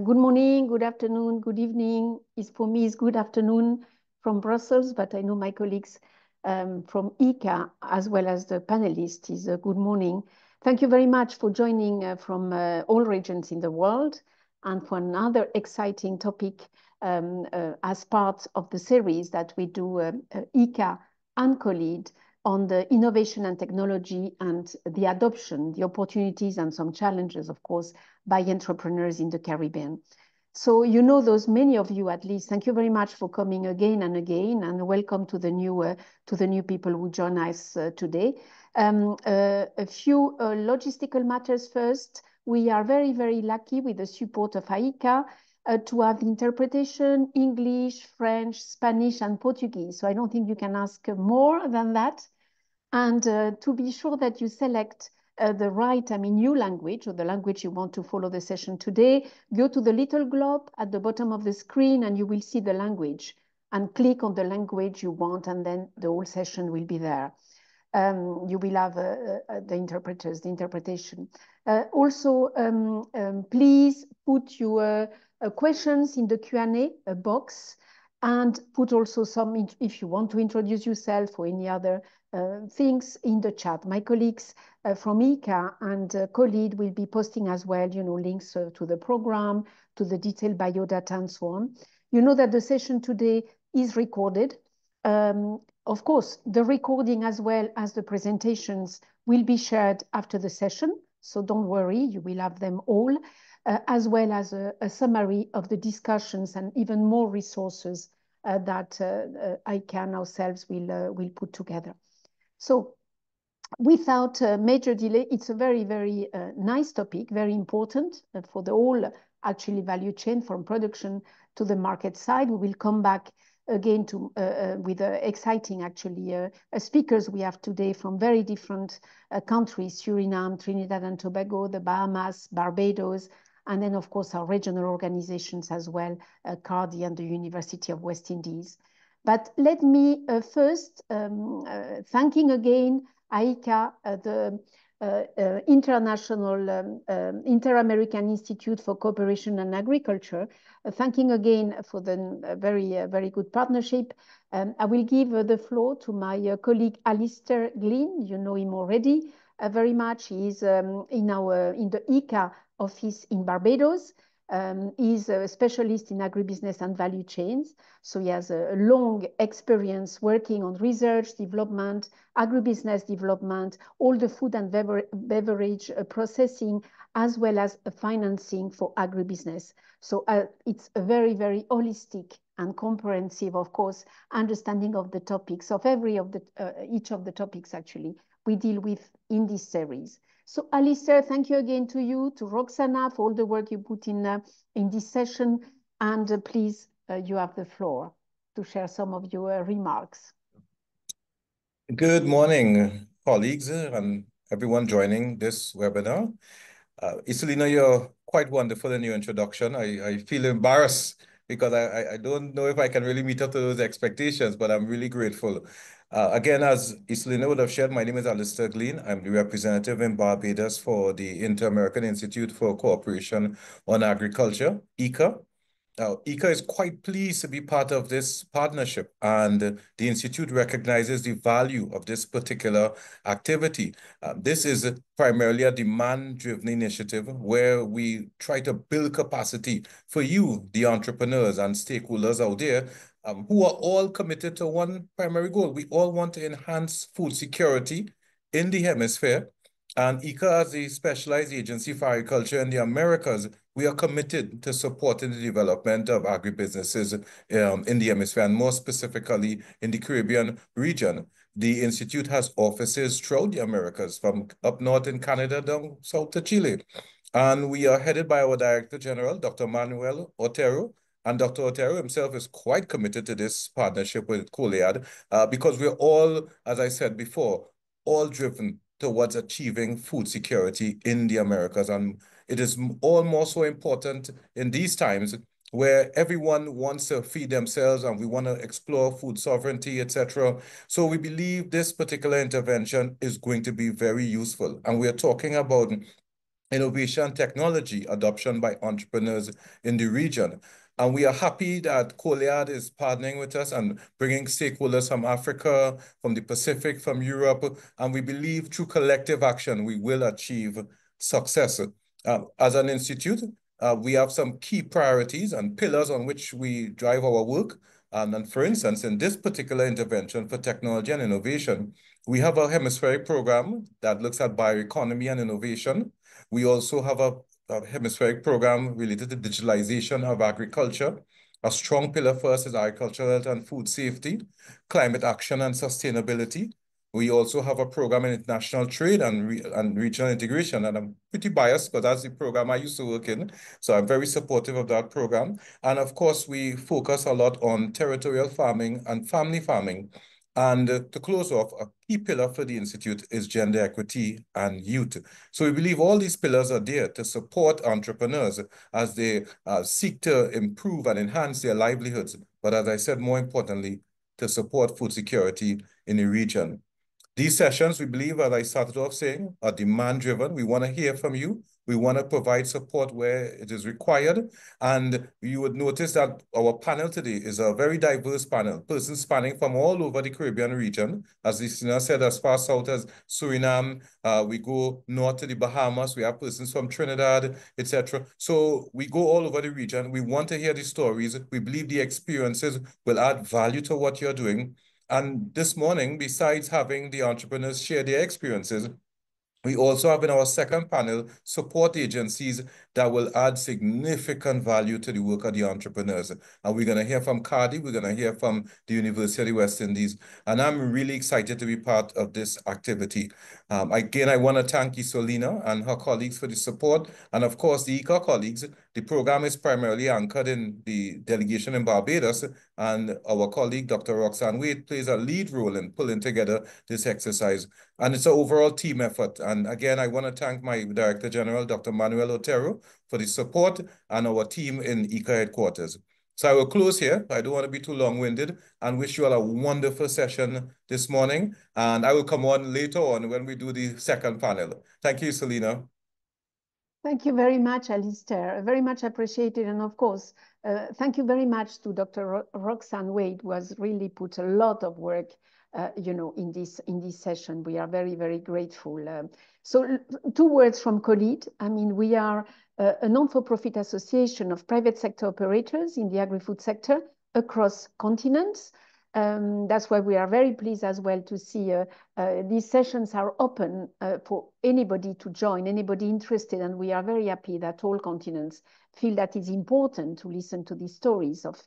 Good morning, good afternoon, good evening. For me, it's good afternoon from Brussels, but I know my colleagues from IICA, as well as the panelists, is good morning. Thank you very much for joining from all regions in the world and for another exciting topic as part of the series that we do IICA and COLEAD on the innovation and technology and the adoption, the opportunities and some challenges, of course, by entrepreneurs in the Caribbean. So you know those, many of you at least. Thank you very much for coming again and again, and welcome to the new people who join us today. A few logistical matters first. We are very, very lucky with the support of IICA to have interpretation, English, French, Spanish, and Portuguese. So I don't think you can ask more than that. And to be sure that you select the right, new language or the language you want to follow the session today, go to the little globe at the bottom of the screen and you will see the language and click on the language you want, and then the whole session will be there. You will have the interpretation. Also, please put your questions in the Q&A box, and put also some, if you want to introduce yourself or any other things in the chat. My colleagues from IICA and COLEAD will be posting as well, links to the program, to the detailed biodata and so on. You know that the session today is recorded. Of course, the recording as well as the presentations will be shared after the session. So don't worry, you will have them all, as well as a summary of the discussions and even more resources that IICA and ourselves will put together. So without major delay, it's a very, very nice topic, very important for the whole actually value chain from production to the market side. We will come back again to with exciting actually speakers we have today from very different countries: Suriname, Trinidad and Tobago, the Bahamas, Barbados, and then of course our regional organizations as well, CARDI and the University of West Indies. But let me first thanking again IICA, the International Inter-American Institute for Cooperation and Agriculture, thanking again for the very good partnership. I will give the floor to my colleague Allister Glean. You know him already very much. He is in the IICA office in Barbados. He's a specialist in agribusiness and value chains. So he has a long experience working on research, development, agribusiness development, all the food and beverage processing, as well as financing for agribusiness. So it's a very, very holistic and comprehensive, of course, understanding of the topics of each of the topics actually we deal with in this series. So Allister, thank you again to you, to Roxana for all the work you put in this session. And please, you have the floor to share some of your remarks. Good morning, colleagues and everyone joining this webinar. Isolina, you're quite wonderful in your introduction. I feel embarrassed because I don't know if I can really meet up to those expectations, but I'm really grateful. Again, as Isolina would have shared, my name is Allister Glean. I'm the representative in Barbados for the Inter-American Institute for Cooperation on Agriculture, IICA. IICA is quite pleased to be part of this partnership, and the Institute recognizes the value of this particular activity. This is primarily a demand-driven initiative where we try to build capacity for you, the entrepreneurs and stakeholders out there, who are all committed to one primary goal. We all want to enhance food security in the hemisphere, and IICA, as a specialized agency for agriculture in the Americas, we are committed to supporting the development of agribusinesses in the hemisphere, and more specifically in the Caribbean region. The Institute has offices throughout the Americas, from up north in Canada down south to Chile. And we are headed by our Director General, Dr. Manuel Otero. And Dr. Otero himself is quite committed to this partnership with COLEAD because we're all, as I said before, all driven towards achieving food security in the Americas. And it is all more so important in these times where everyone wants to feed themselves and we want to explore food sovereignty, etc. So we believe this particular intervention is going to be very useful. And we are talking about innovation, technology adoption by entrepreneurs in the region. And we are happy that COLEAD is partnering with us and bringing stakeholders from Africa, from the Pacific, from Europe. And we believe through collective action, we will achieve success. As an institute, we have some key priorities and pillars on which we drive our work. And for instance, in this particular intervention for technology and innovation, we have a hemispheric program that looks at bioeconomy and innovation. We also have a hemispheric program related to digitalization of agriculture. A strong pillar for us is agricultural health and food safety, climate action and sustainability. We also have a program in international trade and regional integration. And I'm pretty biased because that's the program I used to work in. So I'm very supportive of that program. And of course, we focus a lot on territorial farming and family farming. And to close off, a key pillar for the Institute is gender equity and youth. So we believe all these pillars are there to support entrepreneurs as they seek to improve and enhance their livelihoods. But as I said, more importantly, to support food security in the region. These sessions, we believe, as I started off saying, are demand-driven. We want to hear from you. We want to provide support where it is required. And you would notice that our panel today is a very diverse panel, persons spanning from all over the Caribbean region. As Isina said, as far south as Suriname, we go north to the Bahamas, we have persons from Trinidad, etc. So we go all over the region. We want to hear the stories. We believe the experiences will add value to what you're doing. And this morning, besides having the entrepreneurs share their experiences, we also have in our second panel support agencies that will add significant value to the work of the entrepreneurs. And we're going to hear from CARDI, we're going to hear from the University of the West Indies. And I'm really excited to be part of this activity. Again, I want to thank Isolina and her colleagues for the support. And of course, the IICA colleagues. The program is primarily anchored in the delegation in Barbados. And our colleague, Dr. Roxanne Wade, plays a lead role in pulling together this exercise. And it's an overall team effort. And again, I want to thank my Director General, Dr. Manuel Otero, for the support and our team in IICA headquarters. So I will close here. I don't want to be too long-winded and wish you all a wonderful session this morning. And I will come on later on when we do the second panel. Thank you, Selena. Thank you very much, Allister. Very much appreciated. And of course, thank you very much to Dr. Roxanne Wade, who has really put a lot of work in this session. We are very, very grateful. So 2 words from COLEAD. I mean, we are a non-for-profit association of private sector operators in the agri-food sector across continents. That's why we are very pleased as well to see these sessions are open for anybody to join, anybody interested. And we are very happy that all continents feel that it's important to listen to the stories of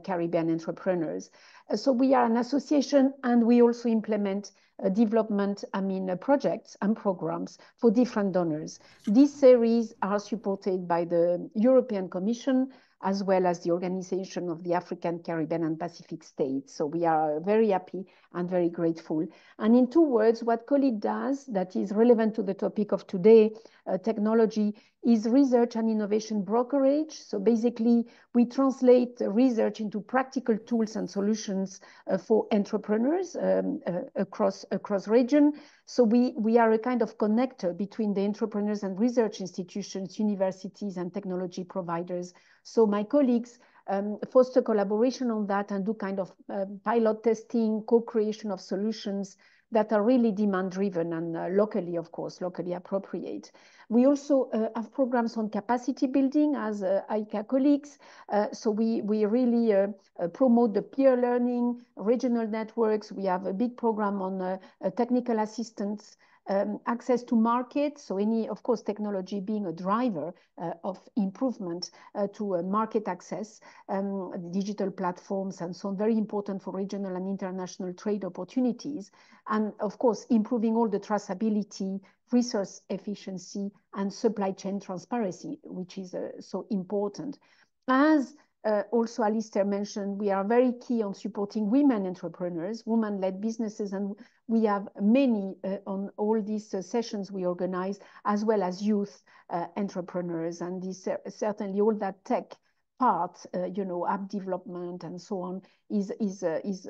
Caribbean entrepreneurs. So we are an association, and we also implement development, projects and programs for different donors. These series are supported by the European Commission, as well as the Organization of the African, Caribbean, and Pacific States. So we are very happy and very grateful. And in 2 words, what COLEAD does that is relevant to the topic of today, technology, is research and innovation brokerage. So basically, we translate research into practical tools and solutions for entrepreneurs across region. So we are a kind of connector between the entrepreneurs and research institutions, universities, and technology providers. So my colleagues foster collaboration on that and do kind of pilot testing, co-creation of solutions that are really demand-driven and locally, of course, locally appropriate. We also have programs on capacity building as IICA colleagues. So we really promote the peer learning, regional networks. We have a big program on technical assistance, access to market. So of course, technology being a driver of improvement to market access, digital platforms and so on, very important for regional and international trade opportunities. And of course, improving all the traceability, resource efficiency, and supply chain transparency, which is so important. As also Allister mentioned, we are very key on supporting women entrepreneurs, women-led businesses, and we have many on all these sessions we organize, as well as youth entrepreneurs. And this, certainly all that tech part, app development and so on, is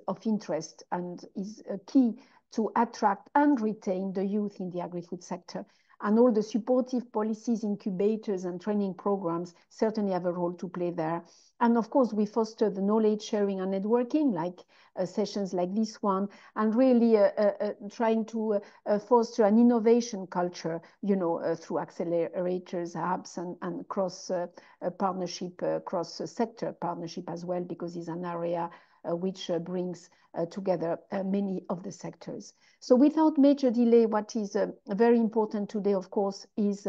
of interest and is key to attract and retain the youth in the agri-food sector. And all the supportive policies, incubators, and training programs certainly have a role to play there. And of course, we foster the knowledge sharing and networking, like sessions like this one, and really trying to foster an innovation culture, through accelerators, hubs, and cross partnership, cross-sector partnership as well, because it's an area which brings together many of the sectors. So without major delay, what is very important today, of course, is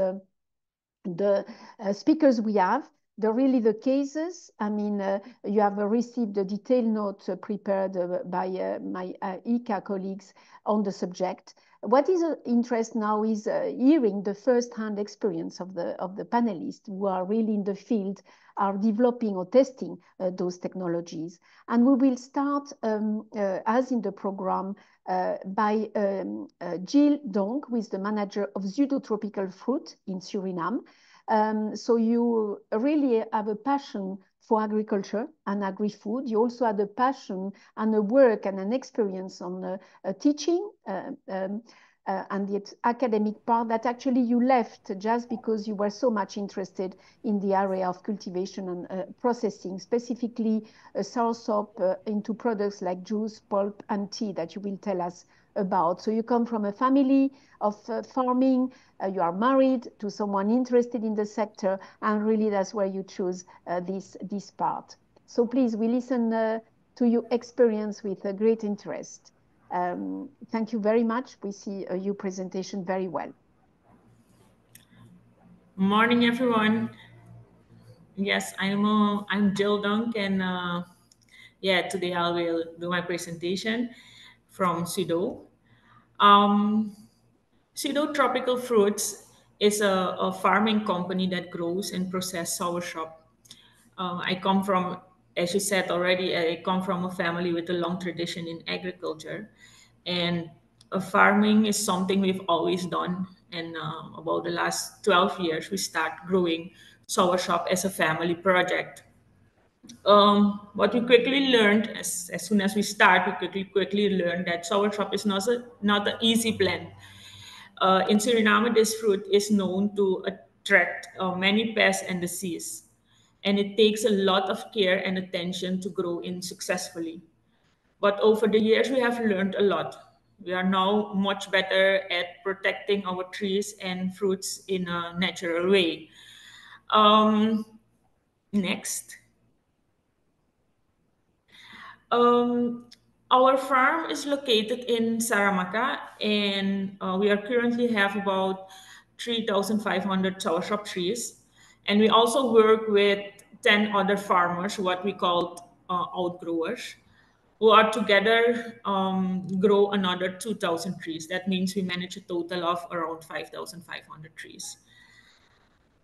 the speakers we have. Really the cases. I mean, you have received a detailed note prepared by my IICA colleagues on the subject. What is of interest now is hearing the first-hand experience of the panelists who are really in the field, are developing or testing those technologies. And we will start, as in the program, by Jill Donk, who is the manager of ZUDO tropical fruit in Suriname. So you really have a passion for agriculture and agri-food. You also had a passion and a work and an experience on teaching and the academic part that actually you left just because you were so much interested in the area of cultivation and processing, specifically soursop into products like juice, pulp, and tea that you will tell us about. So you come from a family of farming, you are married to someone interested in the sector, and really that's where you choose this part. So please, we listen to your experience with great interest. Thank you very much. We see your presentation very well. Morning, everyone. Yes, I'm Jill Donk, and today I will do my presentation from ZUDO. ZUDO Tropical Fruits is a farming company that grows and processes soursop. I come from, as you said already, I come from a family with a long tradition in agriculture, and farming is something we've always done. And about the last 12 years, we start growing soursop as a family project. What we quickly learned, as soon as we start, we quickly learned that soursop is not an easy plant. In Suriname, this fruit is known to attract many pests and disease, and it takes a lot of care and attention to grow in successfully. But over the years, we have learned a lot. We are now much better at protecting our trees and fruits in a natural way. Next. Our farm is located in Saramacca, and we are currently have about 3,500 soursop trees. And we also work with 10 other farmers, what we call outgrowers, who are together grow another 2,000 trees. That means we manage a total of around 5,500 trees.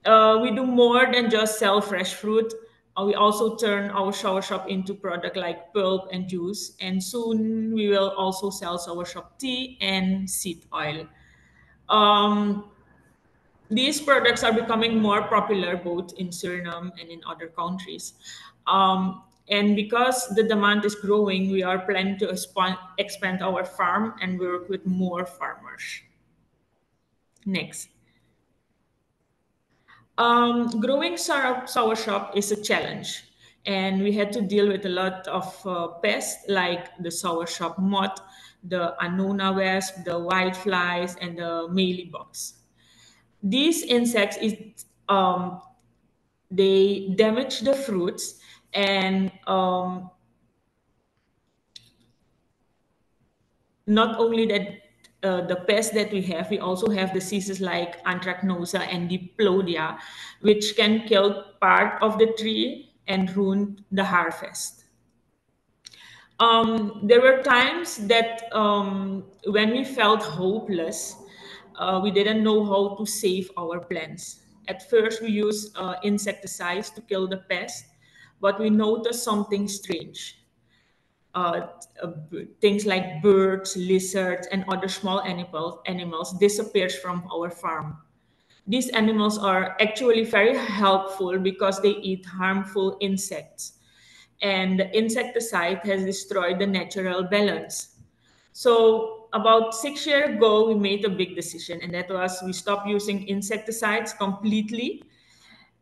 We do more than just sell fresh fruit. We also turn our soursop into product like pulp and juice. And soon we will also sell soursop tea and seed oil. These products are becoming more popular both in Suriname and in other countries. And because the demand is growing, we are planning to expand our farm and work with more farmers. Next. Growing soursop is a challenge, and we had to deal with a lot of pests like the soursop moth, the annona wasp, the whiteflies, and the mealybugs. These insects they damage the fruits, and not only that, the pests that we also have diseases like anthracnosa and diplodia, which can kill part of the tree and ruin the harvest. There were times that when we felt hopeless, we didn't know how to save our plants. At first, we used insecticides to kill the pest, but we noticed something strange. uh, Things like birds, lizards, and other small animals disappears from our farm. These animals are actually very helpful because they eat harmful insects, and the insecticide has destroyed the natural balance. So about 6 years ago, we made a big decision, and that was we stopped using insecticides completely,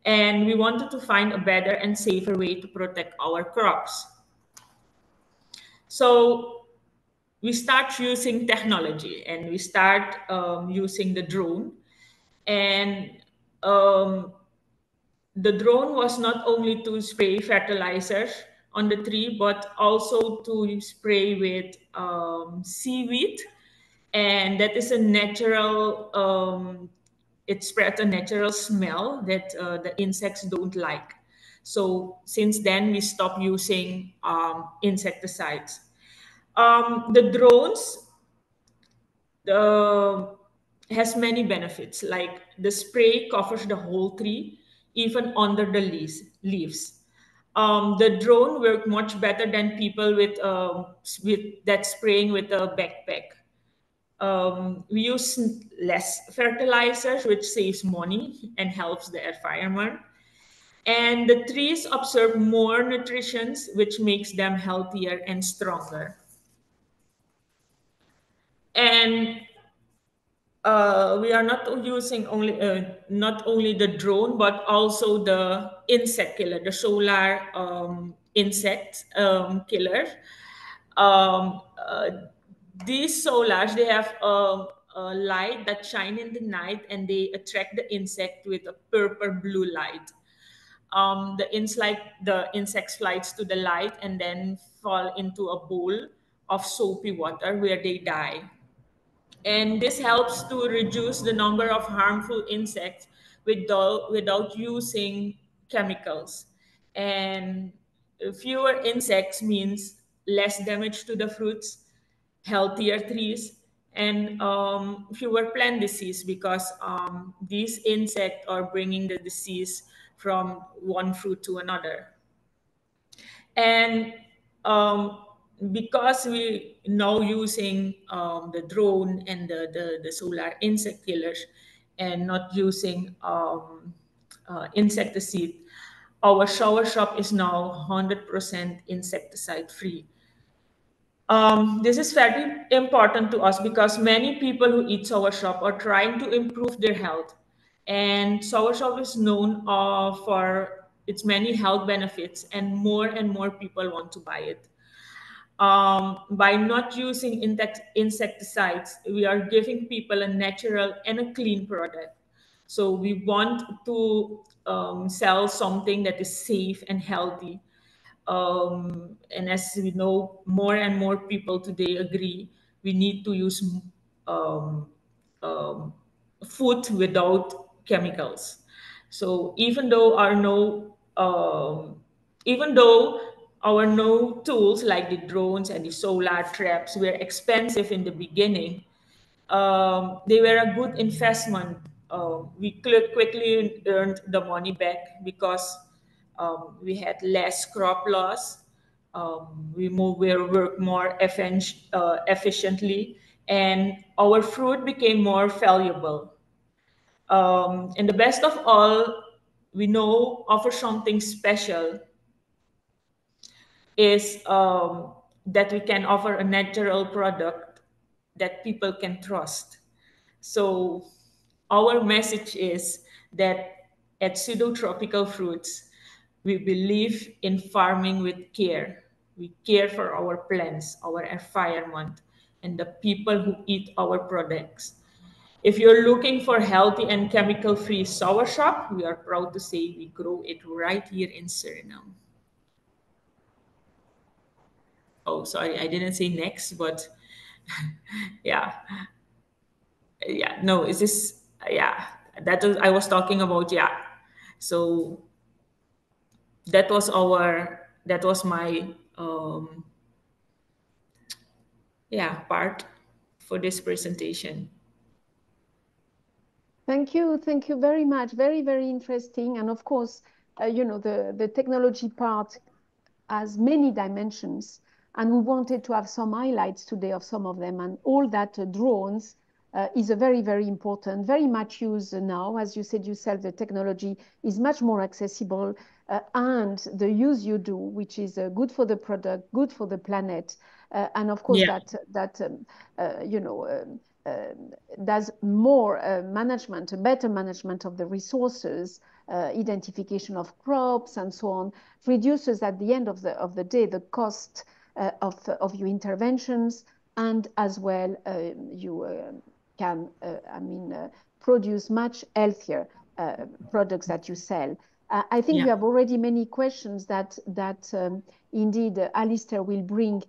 and we wanted to find a better and safer way to protect our crops. So we start using technology, and we start using the drone. And the drone was not only to spray fertilizers on the tree, but also to spray with seaweed. And that is a natural, it spreads a natural smell that the insects don't like. So since then, we stopped using insecticides. The drones has many benefits, like the spray covers the whole tree, even under the leaves. The drone work much better than people with that spraying with a backpack. We use less fertilizers, which saves money and helps the environment. And the trees absorb more nutrition, which makes them healthier and stronger. And we are not using only not only the drone, but also the insect killer, the solar insect killer. Um, uh, these solars, they have a light that shine in the night, and they attract the insect with a purple blue light. The insects flies to the light and then fall into a bowl of soapy water where they die. And this helps to reduce the number of harmful insects without using chemicals. And fewer insects means less damage to the fruits, healthier trees, and fewer plant disease, because these insects are bringing the disease from one fruit to another. And because we now using the drone and the solar insect killers, and not using insecticide, our shower shop is now 100% insecticide free. This is very important to us because many people who eat sour shop are trying to improve their health. And sour shop is known for its many health benefits, and more people want to buy it. By not using insecticides, we are giving people a natural and a clean product. So we want to sell something that is safe and healthy. And as we know, more and more people today agree we need to use um, um, food without chemicals. So even though our no tools like the drones and the solar traps were expensive in the beginning, they were a good investment. We quickly earned the money back because we had less crop loss. We work more efficiently, and our fruit became more valuable. And the best of all, we know offer something special is that we can offer a natural product that people can trust. So our message is that at Pseudo Tropical Fruits, we believe in farming with care. We care for our plants, our environment, and the people who eat our products. If you're looking for healthy and chemical-free soursop, we are proud to say we grow it right here in Suriname. Oh, sorry, I didn't say next, but yeah. Yeah, no, is this, yeah, I was talking about, yeah. So that was my, yeah, part for this presentation. Thank you very much. Very interesting. And of course, the technology part has many dimensions, and we wanted to have some highlights today of some of them, and all that drones is a very, very important, very much used now. As you said yourself, the technology is much more accessible, and the use you do, which is good for the product, good for the planet, and of course does more management, a better management of the resources, identification of crops and so on, reduces at the end of the day the cost of your interventions, and as well you can produce much healthier products that you sell. I think you have already many questions that indeed Allister will bring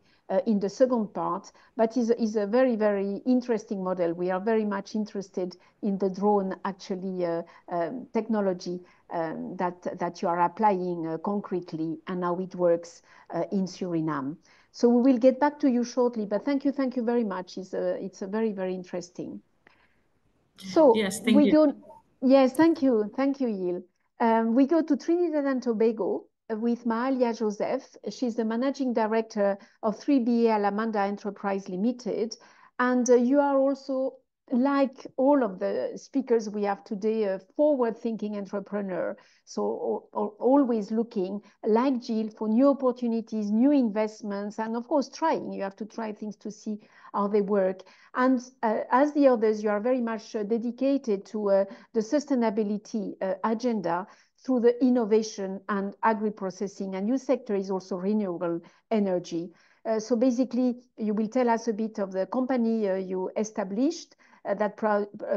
in the second part, but is a very, very interesting model. We are very much interested in the drone actually technology that you are applying concretely, and how it works in Suriname. So we will get back to you shortly, but thank you very much. It's a very, very interesting. So yes, thank you. Yes, thank you, Yil. We go to Trinidad and Tobago with Mahalia Joseph. She's the managing director of 3BA Allamanda Enterprise Limited. And you are also, like all of the speakers we have today, a forward-thinking entrepreneur. So always looking, like Jill, for new opportunities, new investments, and of course trying. You have to try things to see how they work. And as the others, you are very much dedicated to the sustainability agenda through the innovation and agri-processing. And your sector is also renewable energy. So basically, you will tell us a bit of the company you established that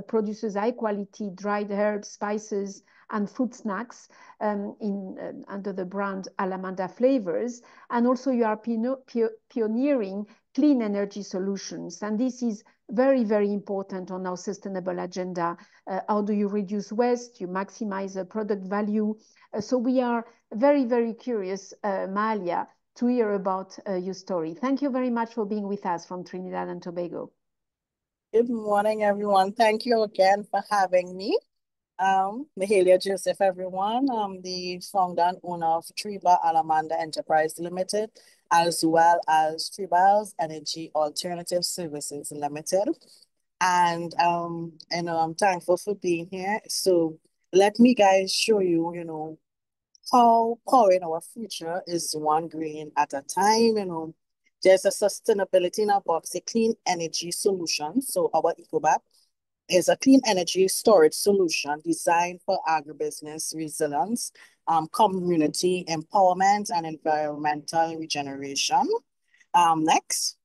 produces high-quality dried herbs, spices, and fruit snacks under the brand Allamanda Flavors. And also you are pioneering clean energy solutions. And this is very, very important on our sustainable agenda. How do you reduce waste? You maximize product value. So we are very, very curious, Mahalia, to hear about your story. Thank you very much for being with us from Trinidad and Tobago. Good morning, everyone. Thank you again for having me. Mahalia Joseph, everyone. I'm the founder and owner of Tribal Allamanda Enterprise Limited, as well as Tribal's Energy Alternative Services Limited. And I'm thankful for being here. So let me guys show you, how powering our future is one grain at a time. There's a sustainability in our box, a clean energy solution. So our EcoBAP is a clean energy storage solution designed for agribusiness resilience, community empowerment, and environmental regeneration. Next.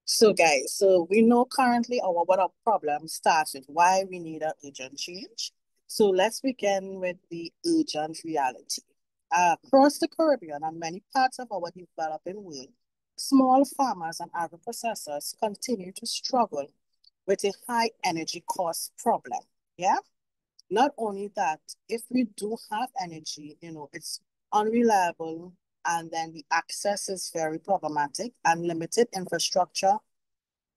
So guys, we know currently what our problem starts with, why we need an urgent change. So let's begin with the urgent reality. Across the Caribbean and many parts of our developing world, small farmers and agri-processors continue to struggle with a high energy cost problem. Yeah. Not only that, if we do have energy, it's unreliable, and then the access is very problematic, and limited infrastructure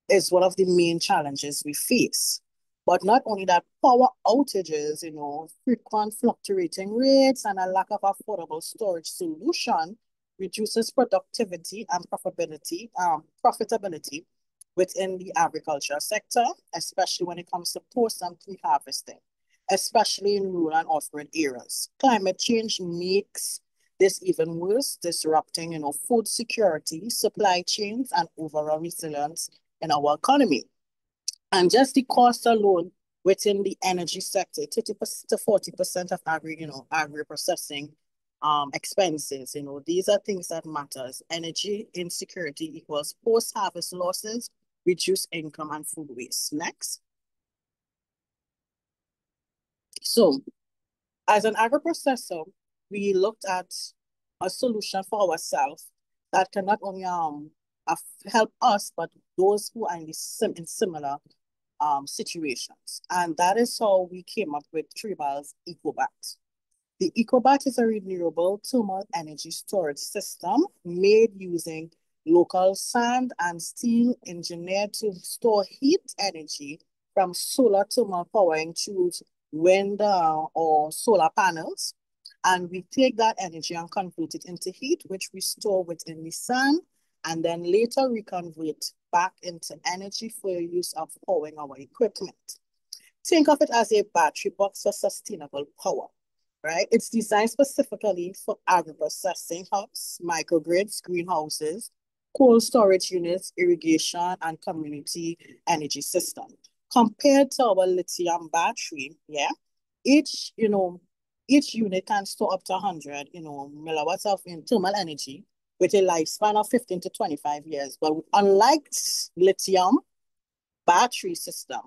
is one of the main challenges we face. But not only that, power outages, frequent fluctuating rates, and a lack of affordable storage solution reduces productivity and profitability within the agriculture sector, especially when it comes to post and pre-harvesting, especially in rural and off-grid areas. Climate change makes this even worse, disrupting, food security, supply chains, and overall resilience in our economy. And just the cost alone within the energy sector, 30% to 40% of agri-processing expenses. These are things that matters. Energy insecurity equals post-harvest losses, reduced income, and food waste. Next. So, as an agri-processor, we looked at a solution for ourselves that can not only help us, but those who are in similar situations. And that is how we came up with Tribal's EcoBAT. The EcoBAT is a renewable thermal energy storage system made using local sand and steel, engineered to store heat energy from solar thermal powering through wind or solar panels. And we take that energy and convert it into heat, which we store within the sand and then later reconvert back into energy for use of powering our equipment. Think of it as a battery box for sustainable power, right? It's designed specifically for agro-processing hubs, microgrids, greenhouses, cold storage units, irrigation, and community energy system. Compared to our lithium battery, yeah, each unit can store up to 100, milliwatts of thermal energy with a lifespan of 15 to 25 years. But unlike lithium battery system,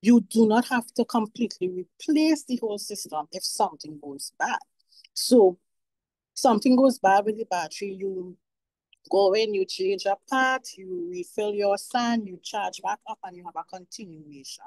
you do not have to completely replace the whole system if something goes bad. So something goes bad with the battery, you go in, you change a part, you refill your sand, you charge back up, and you have a continuation.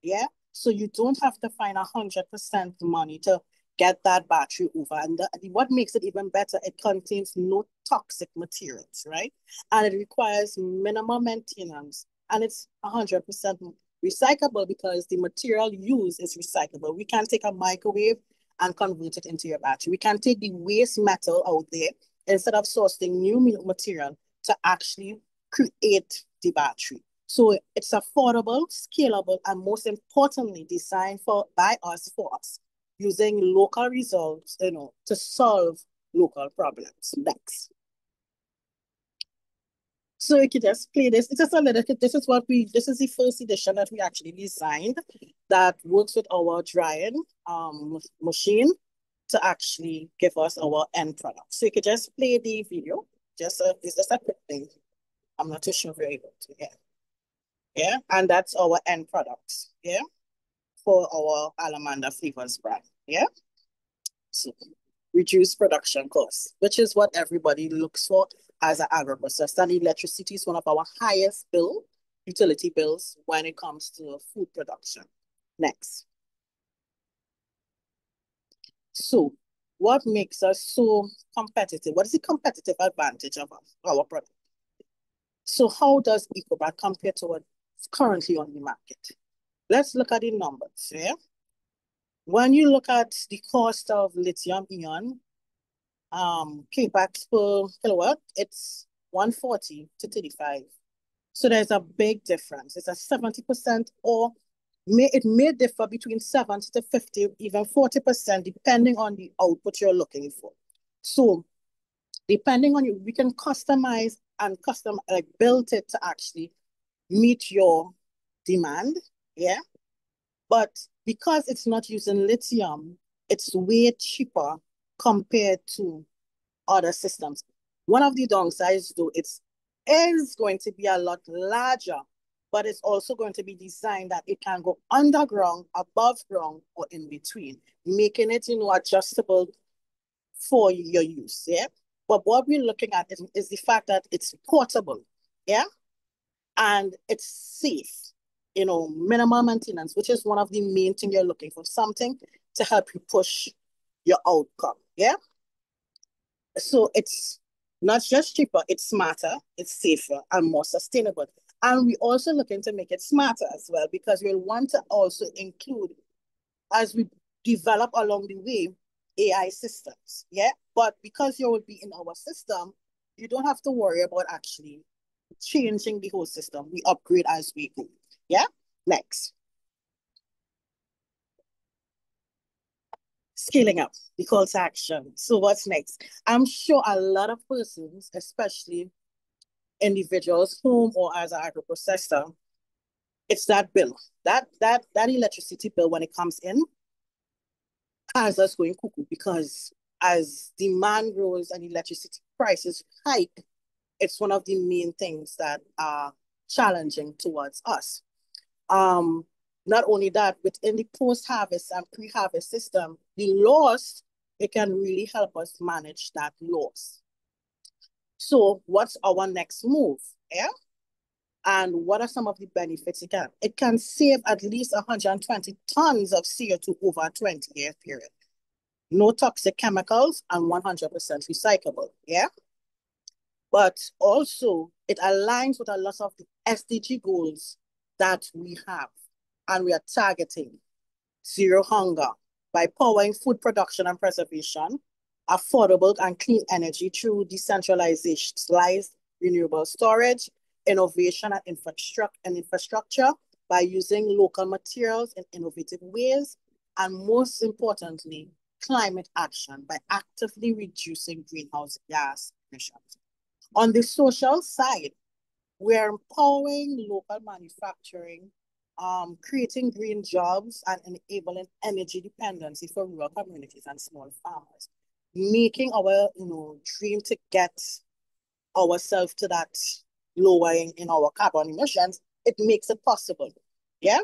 Yeah? So you don't have to find 100% money to get that battery over. And what makes it even better, it contains no toxic materials, right? And it requires minimal maintenance. And it's 100% recyclable because the material used is recyclable. We can take a microwave and convert it into your battery. We can take the waste metal out there instead of sourcing new material to actually create the battery. So it's affordable, scalable, and most importantly, designed by us for us, using local results, to solve local problems. Next. So you can just play this. It's just a little bit, this is the first edition that we actually designed that works with our drying machine to actually give us our end product. So you could just play the video. It's just a quick thing. I'm not too sure if you're able to, yeah. And that's our end products, yeah, for our Allamanda flavors brand, yeah. So reduce production costs, which is what everybody looks for as an agribusiness. And electricity is one of our highest utility bills when it comes to food production. Next. So what makes us so competitive? What is the competitive advantage of our product? So how does EcoBat compare to what's currently on the market? Let's look at the numbers, yeah? When you look at the cost of lithium-ion, K-packs per kilowatt, it's 140 to 35. So there's a big difference. It's a 70%, or it may differ between 70 to 50, even 40%, depending on the output you're looking for. So depending on we can customize and build it to actually meet your demand, yeah? But because it's not using lithium, it's way cheaper compared to other systems. One of the downsides, though, it is going to be a lot larger, but it's also going to be designed that it can go underground, above ground, or in between, making it, adjustable for your use, yeah? But what we're looking at is the fact that it's portable, yeah? And it's safe, minimal maintenance, which is one of the main things you're looking for, something to help you push your outcome, yeah? So it's not just cheaper, it's smarter, it's safer, and more sustainable. And we're also looking to make it smarter as well, because we'll want to also include, as we develop along the way, AI systems, yeah? But because you will be in our system, you don't have to worry about actually changing the whole system. We upgrade as we go, yeah? Next. Scaling up, the call to action. So what's next? I'm sure a lot of persons, especially individuals, home or as an agro-processor, it's that bill. That electricity bill, when it comes in, has us going cuckoo, because as demand grows and electricity prices hike, it's one of the main things that are challenging towards us. Not only that, within the post-harvest and pre-harvest system, the loss, it can really help us manage that loss. So what's our next move? Yeah? And what are some of the benefits it can? It can save at least 120 tons of CO2 over a 20-year period. No toxic chemicals and 100% recyclable, yeah? But also, it aligns with a lot of the SDG goals that we have. And we are targeting zero hunger by powering food production and preservation, affordable and clean energy through decentralized renewable storage, innovation and infrastructure by using local materials in innovative ways, and most importantly, climate action by actively reducing greenhouse gas emissions. On the social side, we're empowering local manufacturing, creating green jobs and enabling energy dependency for rural communities and small farmers, making our dream to get ourselves to that lowering in our carbon emissions. It makes it possible, yeah?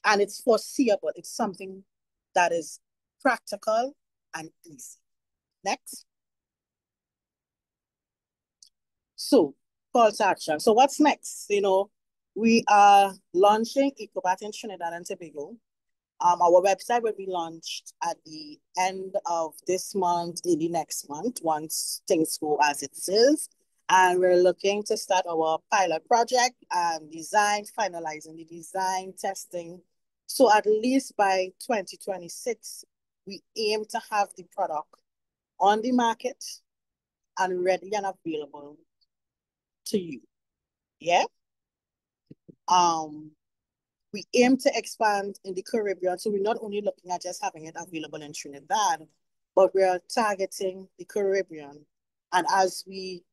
And it's foreseeable. It's something that is practical and easy. Next. So, call to action. So what's next? We are launching EcoBat in Trinidad and Tobago. Our website will be launched at the end of this month, early next month, once things go as it is. And we're looking to start our pilot project and finalizing the design, testing. So at least by 2026, we aim to have the product on the market and ready and available to you. Yeah. We aim to expand in the Caribbean. So we're not only looking at just having it available in Trinidad, but we are targeting the Caribbean. And as we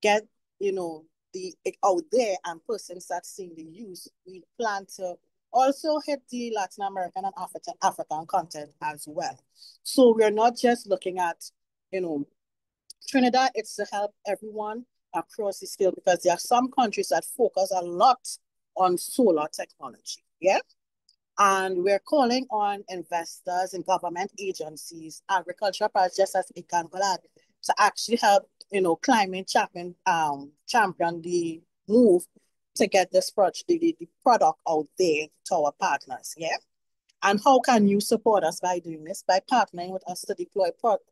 get, it out there and persons start seeing the use, we plan to also hit the Latin American and African content as well. So we're not just looking at, Trinidad, it's to help everyone across the scale, because there are some countries that focus a lot on solar technology, yeah? And we're calling on investors and government agencies, agricultural projects just as IICA-COLEAD, to actually help, climate champion the move to get this the product out there to our partners, yeah? And how can you support us by doing this? By partnering with us to deploy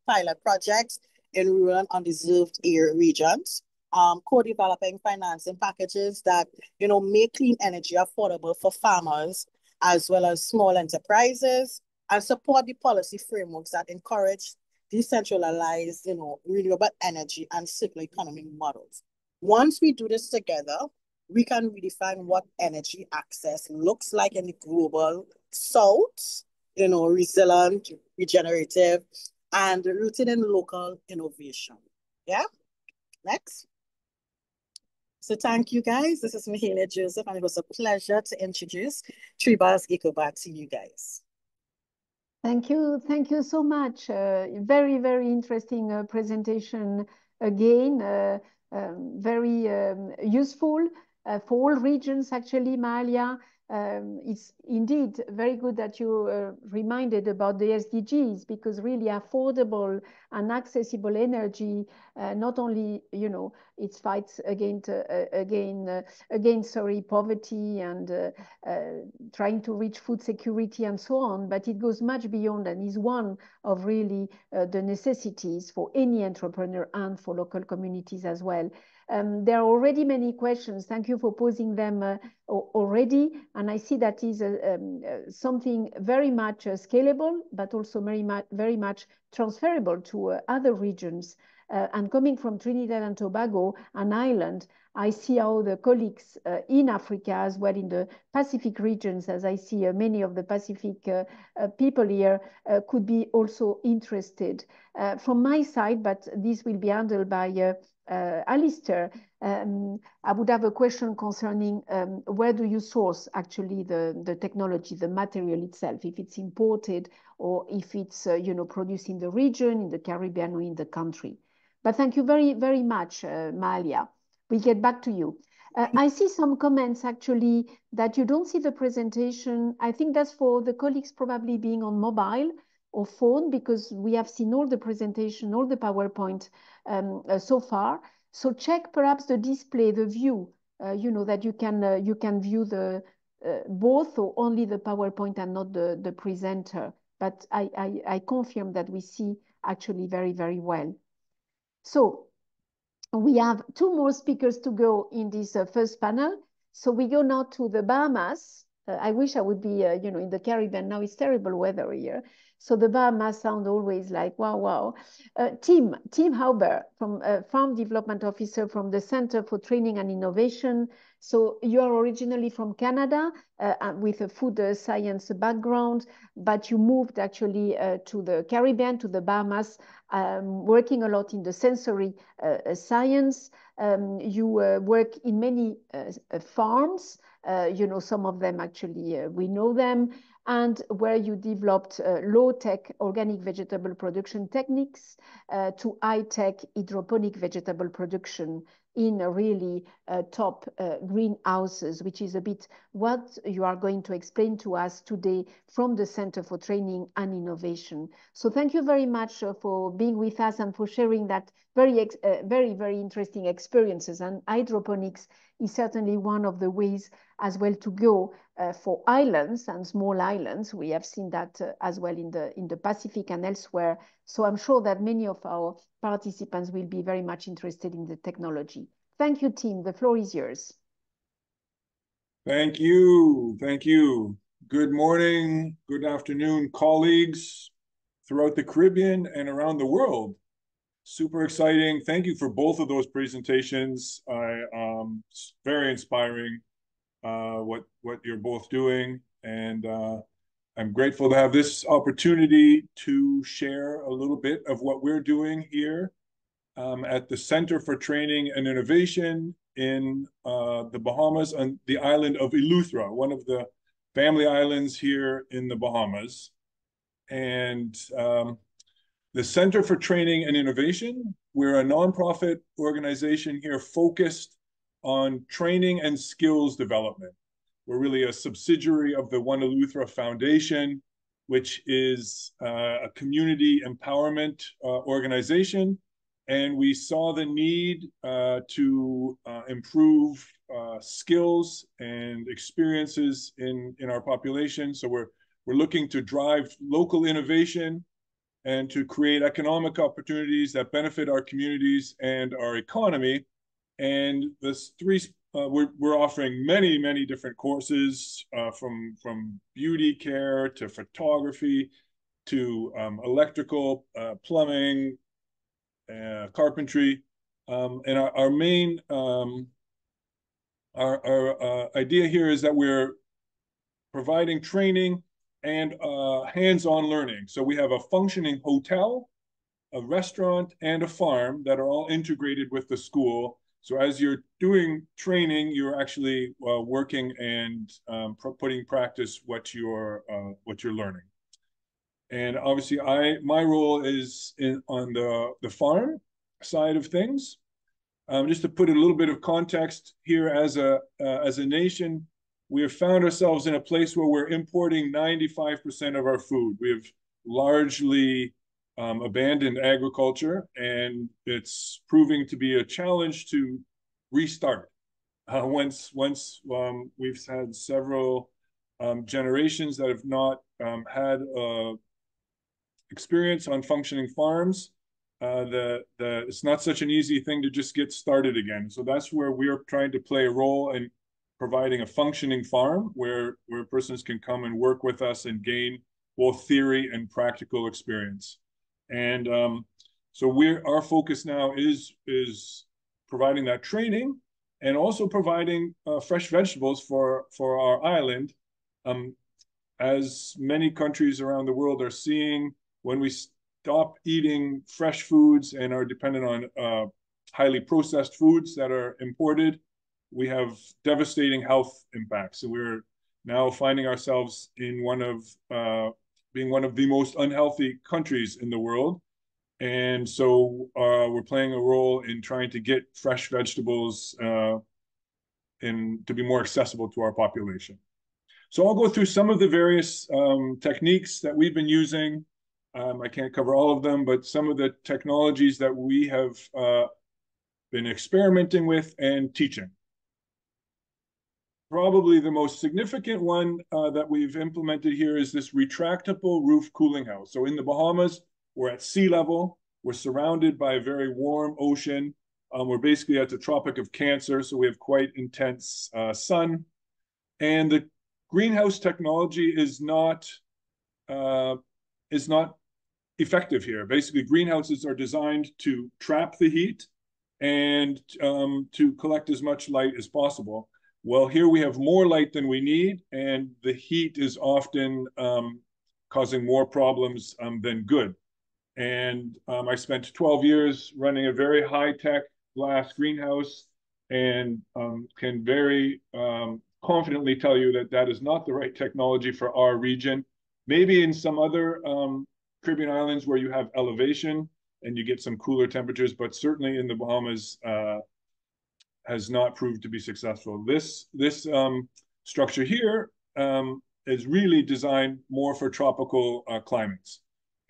pilot projects in rural and undeserved regions, co-developing financing packages that, make clean energy affordable for farmers as well as small enterprises, and support the policy frameworks that encourage decentralized, renewable energy and circular economy models. Once we do this together, we can redefine what energy access looks like in the global south, resilient, regenerative, and rooted in local innovation. Yeah? Next. So thank you, guys. This is Mahalia Joseph, and it was a pleasure to introduce Tribal's EcoBat to you guys. Thank you. Thank you so much. Very, very interesting presentation again. Very useful for all regions, actually, Mahalia. It's indeed very good that you reminded about the SDGs, because really affordable and accessible energy, not only, it fights against poverty and trying to reach food security and so on, but it goes much beyond and is one of really the necessities for any entrepreneur and for local communities as well. There are already many questions. Thank you for posing them already. And I see that is something very much scalable, but also very much transferable to other regions. And coming from Trinidad and Tobago, an island, I see how the colleagues in Africa as well in the Pacific regions, as I see many of the Pacific people here could be also interested. From my side, but this will be handled by Allister, I would have a question concerning where do you source actually the technology, the material itself, if it's imported or if it's produced in the region, in the Caribbean or in the country. But thank you very, very much, Mahalia. We'll get back to you. I see some comments actually that you don't see the presentation. I think that's for the colleagues probably being on mobile or phone, because we have seen all the presentation, all the PowerPoint so far. So check perhaps the display, the view, that you can view the both or only the PowerPoint and not the presenter. But I confirm that we see actually very, very well. So we have two more speakers to go in this first panel. So we go now to the Bahamas. I wish I would be, in the Caribbean. Now it's terrible weather here. So the Bahamas sound always like, wow, wow. Tim Hauber, from Farm Development Officer from the Center for Training and Innovation. So you are originally from Canada with a food science background, but you moved actually to the Caribbean, to the Bahamas, working a lot in the sensory science. You work in many farms, you know, some of them actually, we know them, and where you developed low-tech organic vegetable production techniques to high-tech hydroponic vegetable production in really top greenhouses, which is a bit what you are going to explain to us today from the Center for Training and Innovation. So thank you very much for being with us and for sharing that very, very interesting experiences. And hydroponics is certainly one of the ways as well to go for islands and small islands. We have seen that as well in the Pacific and elsewhere. So I'm sure that many of our participants will be very much interested in the technology. Thank you, Tim. The floor is yours. Thank you. Thank you. Good morning, good afternoon, colleagues throughout the Caribbean and around the world. Super exciting. Thank you for both of those presentations. Very inspiring what you're both doing. And I'm grateful to have this opportunity to share a little bit of what we're doing here at the Center for Training and Innovation in the Bahamas on the island of Eleuthera, one of the family islands here in the Bahamas. And the Center for Training and Innovation, we're a nonprofit organization here focused on training and skills development. We're really a subsidiary of the One Eleuthera Foundation, which is a community empowerment organization. And we saw the need to improve skills and experiences in our population. So we're looking to drive local innovation and to create economic opportunities that benefit our communities and our economy. And we're offering many different courses from beauty care to photography to electrical, plumbing, carpentry, and our main idea here is that we're providing training and hands-on learning. So we have a functioning hotel, a restaurant, and a farm that are all integrated with the school. So as you're doing training, you're actually working and putting practice what you're learning. And obviously, my role is on the farm side of things. Just to put a little bit of context here, as a nation, we have found ourselves in a place where we're importing 95% of our food. We have largely abandoned agriculture, and it's proving to be a challenge to restart. Once we've had several generations that have not had experience on functioning farms, it's not such an easy thing to just get started again. So that's where we're trying to play a role in providing a functioning farm where persons can come and work with us and gain both theory and practical experience. And so our focus now is providing that training and also providing fresh vegetables for our island. As many countries around the world are seeing, when we stop eating fresh foods and are dependent on highly processed foods that are imported, we have devastating health impacts. So we're now finding ourselves in being one of the most unhealthy countries in the world. And so we're playing a role in trying to get fresh vegetables to be more accessible to our population. So I'll go through some of the various techniques that we've been using. I can't cover all of them, but some of the technologies that we have been experimenting with and teaching. Probably the most significant one that we've implemented here is this retractable roof cooling house. So in the Bahamas, we're at sea level. We're surrounded by a very warm ocean. We're basically at the Tropic of Cancer, so we have quite intense sun. And the greenhouse technology is not is not effective here. Basically, greenhouses are designed to trap the heat and to collect as much light as possible. Well, here we have more light than we need, and the heat is often causing more problems than good. And I spent 12 years running a very high-tech glass greenhouse, and can very confidently tell you that that is not the right technology for our region. Maybe in some other Caribbean islands where you have elevation and you get some cooler temperatures, but certainly in the Bahamas has not proved to be successful. This structure here is really designed more for tropical climates.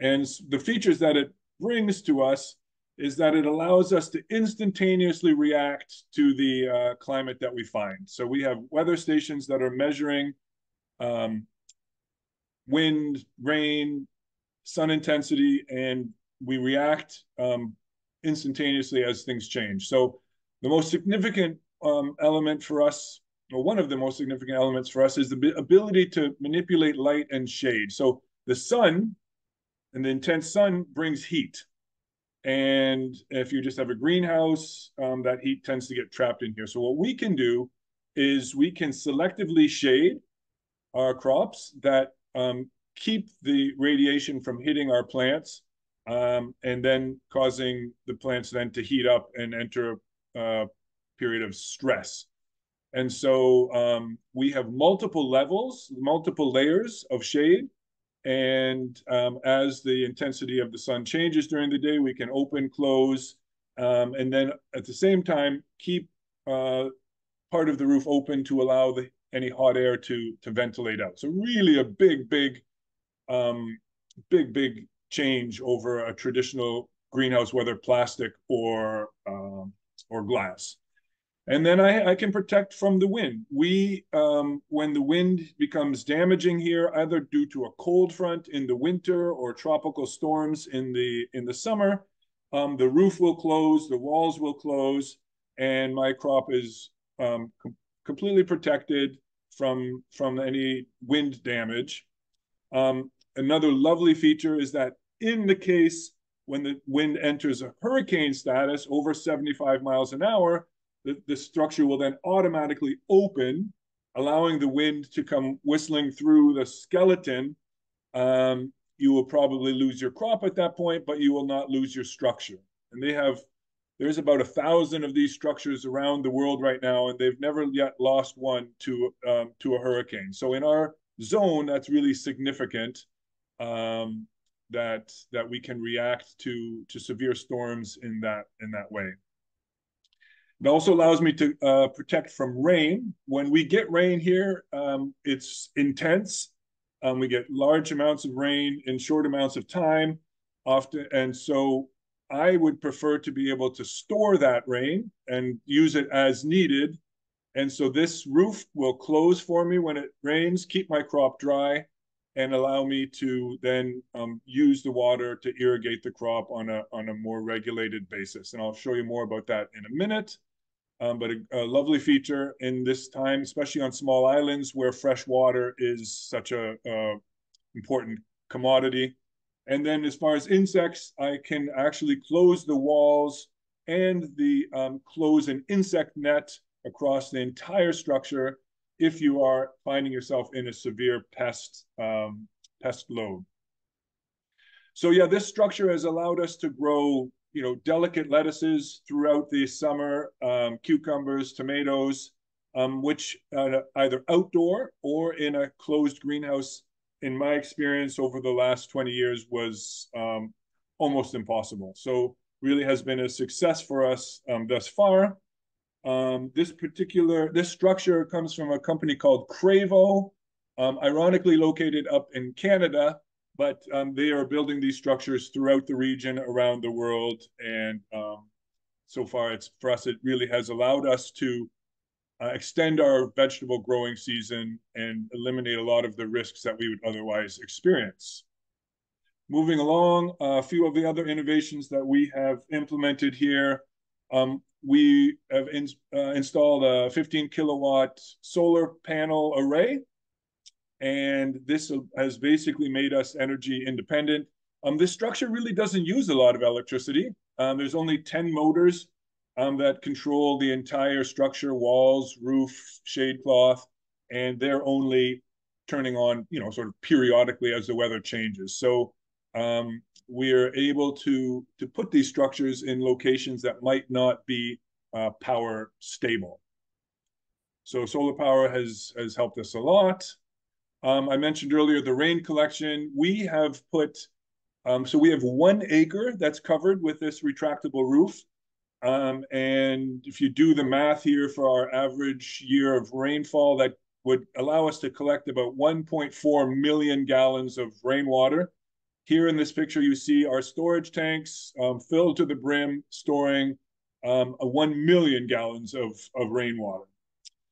And the features that it brings to us is that it allows us to instantaneously react to the climate that we find. So we have weather stations that are measuring wind, rain, sun intensity, and we react instantaneously as things change. So the most significant element for us, or one of the most significant elements for us, is the ability to manipulate light and shade. So the sun and the intense sun brings heat. And if you just have a greenhouse, that heat tends to get trapped in here. So what we can do is we can selectively shade our crops that keep the radiation from hitting our plants, and then causing the plants then to heat up and enter a period of stress. And so we have multiple levels, multiple layers of shade. And as the intensity of the sun changes during the day, we can open, close, and then at the same time, keep part of the roof open to allow any hot air to ventilate out. So really a big change over a traditional greenhouse, whether plastic or glass. And then I can protect from the wind. When the wind becomes damaging here, either due to a cold front in the winter or tropical storms in the summer, the roof will close, the walls will close, and my crop is completely protected from any wind damage. Another lovely feature is that in the case when the wind enters a hurricane status over 75 miles an hour, the structure will then automatically open, allowing the wind to come whistling through the skeleton. You will probably lose your crop at that point, but you will not lose your structure. And there's about 1,000 of these structures around the world right now, and they've never yet lost one to a hurricane. So in our zone, that's really significant, that we can react to severe storms in that way. It also allows me to protect from rain. When we get rain here, it's intense. We get large amounts of rain in short amounts of time, often, and so I would prefer to be able to store that rain and use it as needed. And so this roof will close for me when it rains, keep my crop dry, and allow me to then use the water to irrigate the crop on a more regulated basis. And I'll show you more about that in a minute. But a lovely feature in this time, especially on small islands where fresh water is such a important commodity. And then as far as insects, I can actually close the walls and close an insect net across the entire structure if you are finding yourself in a severe pest load. So yeah, this structure has allowed us to grow delicate lettuces throughout the summer, cucumbers, tomatoes, which either outdoor or in a closed greenhouse, in my experience over the last 20 years, was almost impossible. So really has been a success for us thus far. This structure comes from a company called Cravo, ironically located up in Canada, but they are building these structures throughout the region, around the world. And so far, for us, it really has allowed us to extend our vegetable growing season and eliminate a lot of the risks that we would otherwise experience. Moving along, a few of the other innovations that we have implemented here. We have installed a 15 kilowatt solar panel array. and this has basically made us energy independent. This structure really doesn't use a lot of electricity. There's only 10 motors that control the entire structure, walls, roof, shade cloth, and they're only turning on, sort of periodically as the weather changes. So we are able to put these structures in locations that might not be power stable. So solar power has helped us a lot. I mentioned earlier the rain collection. We have put, so we have 1 acre that's covered with this retractable roof. And if you do the math here for our average year of rainfall, that would allow us to collect about 1.4 million gallons of rainwater. Here in this picture, you see our storage tanks filled to the brim, storing 1 million gallons of rainwater.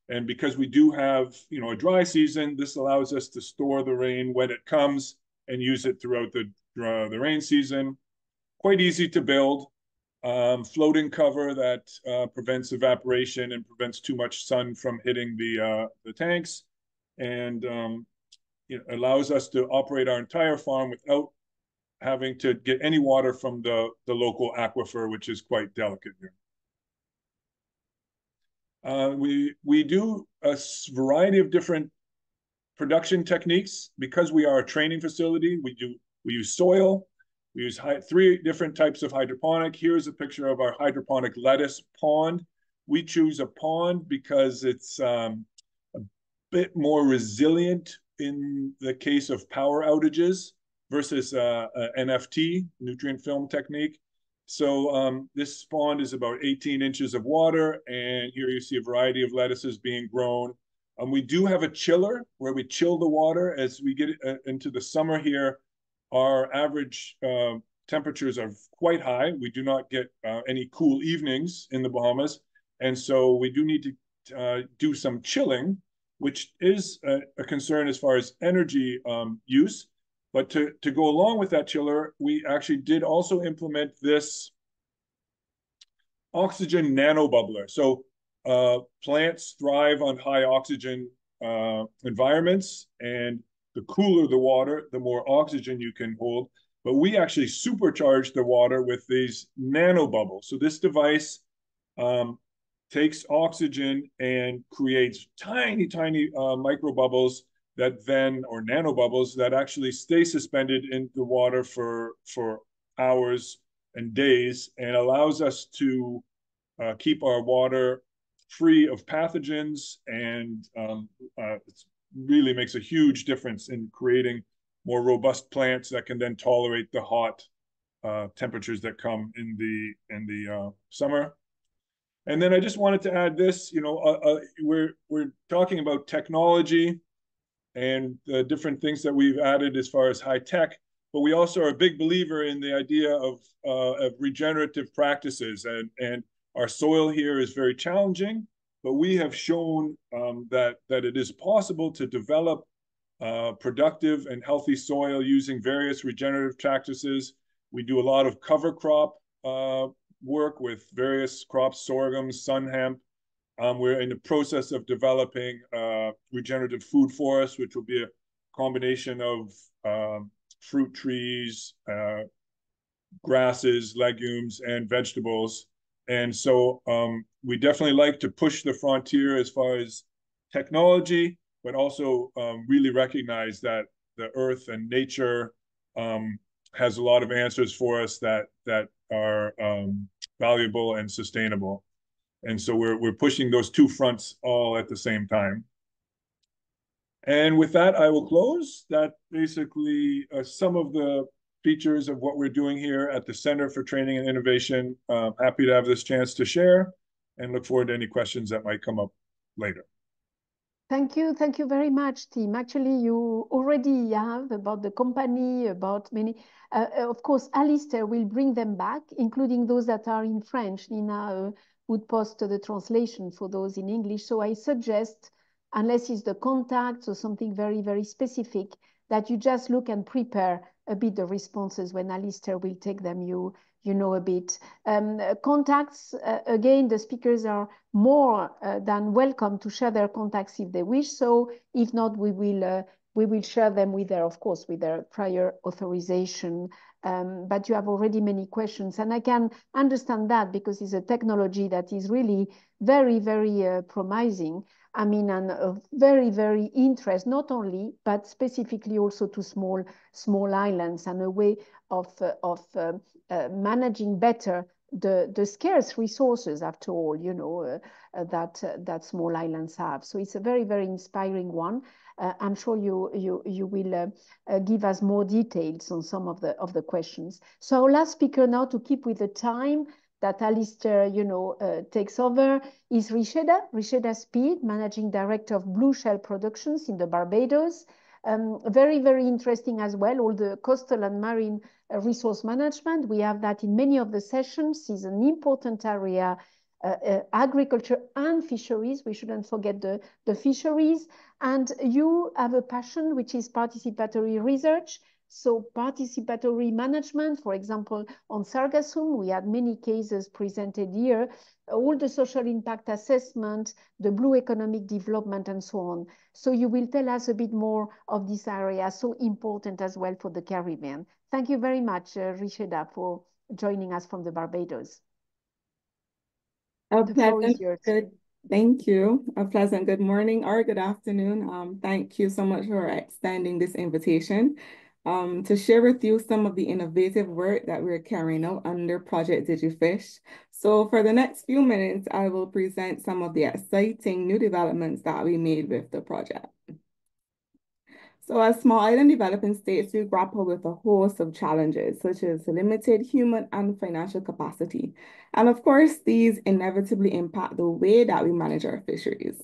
And because we do have, a dry season, this allows us to store the rain when it comes and use it throughout the rain season. Quite easy to build. Floating cover that prevents evaporation and prevents too much sun from hitting the tanks, and allows us to operate our entire farm without having to get any water from the local aquifer, which is quite delicate here. We do a variety of different production techniques. Because we are a training facility, we use soil. We use 3 different types of hydroponic. Here's a picture of our hydroponic lettuce pond. We choose a pond because it's a bit more resilient in the case of power outages versus NFT, nutrient film technique. So this pond is about 18 inches of water, and here you see a variety of lettuces being grown. We do have a chiller where we chill the water. As we get into the summer here, our average temperatures are quite high. We do not get any cool evenings in the Bahamas. And so we do need to do some chilling, which is a concern as far as energy use. But to go along with that chiller, we actually did also implement this oxygen nanobubbler. So plants thrive on high oxygen environments, and the cooler the water, the more oxygen you can hold. But we actually supercharge the water with these nanobubbles. So this device takes oxygen and creates tiny, tiny microbubbles that then, or nanobubbles, that actually stay suspended in the water for hours and days, and allows us to keep our water free of pathogens, and it really makes a huge difference in creating more robust plants that can then tolerate the hot temperatures that come in the summer. And then I just wanted to add this, we're talking about technology and the different things that we've added as far as high tech, but we also are a big believer in the idea of regenerative practices, and our soil here is very challenging, but we have shown that it is possible to develop productive and healthy soil using various regenerative practices. We do a lot of cover crop work with various crops, sorghum, sun hemp. We're in the process of developing regenerative food forests, which will be a combination of fruit trees, grasses, legumes, and vegetables. And so we definitely like to push the frontier as far as technology, but also really recognize that the earth and nature has a lot of answers for us that are valuable and sustainable. And so we're pushing those 2 fronts all at the same time. And with that, I will close. That basically some of the features of what we're doing here at the Center for Training and Innovation. Happy to have this chance to share, and look forward to any questions that might come up later. Thank you very much, Tim. Actually, you already have about the company, about many. Of course, Allister will bring them back, including those that are in French. Nina would post the translation for those in English. So I suggest, unless it's the contacts or something very, very specific, that you just look and prepare a bit the responses when Allister will take them, you know a bit. Contacts, again, the speakers are more than welcome to share their contacts if they wish. So if not, we will We will share them with their, of course, with their prior authorization. But you have already many questions, and I can understand that because it's a technology that is really very, very promising. I mean, and very, very interest, not only, but specifically also to small islands, and a way of managing better the scarce resources, after all, you know, that small islands have. So it's a very, very inspiring one. I'm sure you will give us more details on some of the questions. So our last speaker now, to keep with the time that Allister, you know, takes over, is Richéda Speede, Managing Director of Blue Shell Productions in the Barbados. Very, very interesting as well, all the coastal and marine resource management. We have that in many of the sessions. Is an important area, agriculture and fisheries. We shouldn't forget the fisheries. And you have a passion, which is participatory research. So participatory management, for example, on Sargassum, we had many cases presented here, all the social impact assessment, the blue economic development, and so on. So you will tell us a bit more of this area, so important as well for the Caribbean. Thank you very much, Richéda, for joining us from the Barbados. A pleasant good, thank you. A pleasant good morning or good afternoon. Thank you so much for extending this invitation to share with you some of the innovative work that we're carrying out under Project DigiFish. So for the next few minutes, I will present some of the exciting new developments that we made with the project. So as small island developing states, we grapple with a host of challenges, such as limited human and financial capacity. And of course, these inevitably impact the way that we manage our fisheries.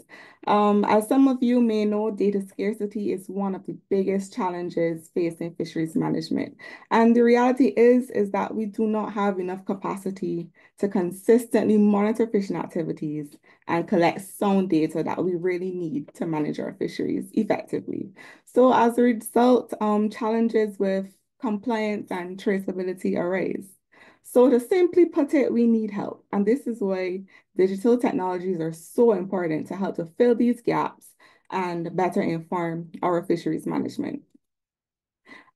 As some of you may know, data scarcity is one of the biggest challenges facing fisheries management. And the reality is that we do not have enough capacity to consistently monitor fishing activities and collect sound data that we really need to manage our fisheries effectively. So as a result, challenges with compliance and traceability arise. So to simply put it, we need help. And this is why digital technologies are so important to help to fill these gaps and better inform our fisheries management.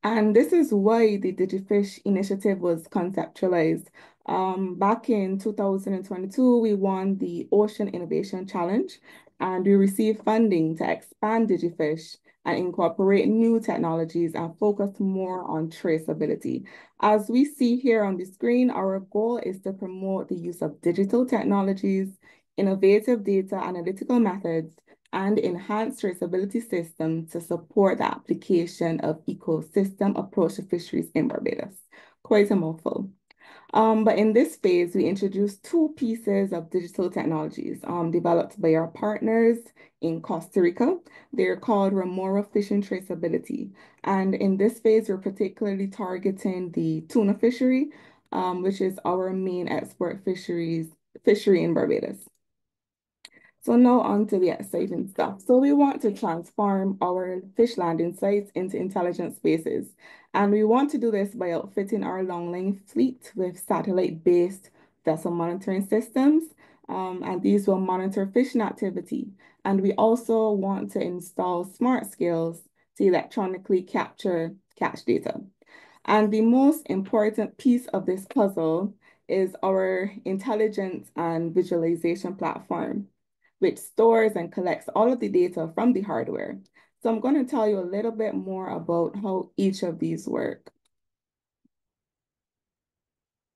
And this is why the DigiFish initiative was conceptualized. Back in 2022, we won the Ocean Innovation Challenge, and we received funding to expand DigiFish and incorporate new technologies and focus more on traceability. As we see here on the screen, our goal is to promote the use of digital technologies, innovative data analytical methods, and enhanced traceability systems to support the application of ecosystem approach to fisheries in Barbados. Quite a mouthful. But in this phase, we introduced two pieces of digital technologies developed by our partners in Costa Rica. They're called Remora Fishing Traceability. And in this phase, we're particularly targeting the tuna fishery, which is our main export fishery in Barbados. So now on to the exciting stuff. So we want to transform our fish landing sites into intelligent spaces. And we want to do this by outfitting our long-line fleet with satellite-based vessel monitoring systems. And these will monitor fishing activity. And we also want to install smart scales to electronically capture catch data. And the most important piece of this puzzle is our intelligence and visualization platform, which stores and collects all of the data from the hardware. So I'm going to tell you a little bit more about how each of these work.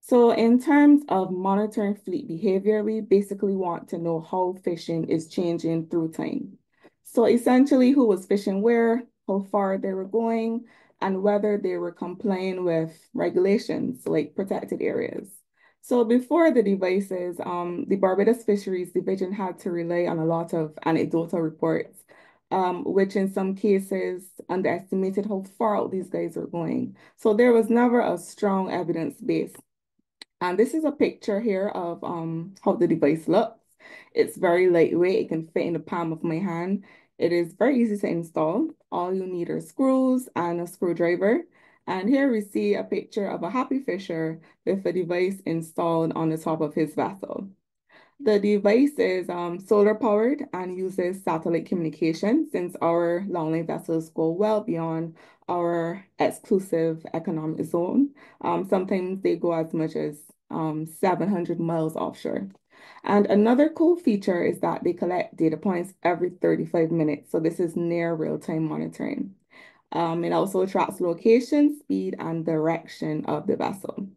So in terms of monitoring fleet behavior, we basically want to know how fishing is changing through time. So essentially who was fishing where, how far they were going, and whether they were complying with regulations like protected areas. So before the devices, the Barbados Fisheries Division had to rely on a lot of anecdotal reports, which in some cases underestimated how far out these guys were going. So there was never a strong evidence base. And this is a picture here of how the device looks. It's very lightweight. It can fit in the palm of my hand. It is very easy to install. All you need are screws and a screwdriver. And here we see a picture of a happy fisher with a device installed on the top of his vessel. The device is solar powered and uses satellite communication since our long-line vessels go well beyond our exclusive economic zone. Sometimes they go as much as 700 miles offshore. And another cool feature is that they collect data points every 35 minutes. So this is near real-time monitoring. It also tracks location, speed, and direction of the vessel.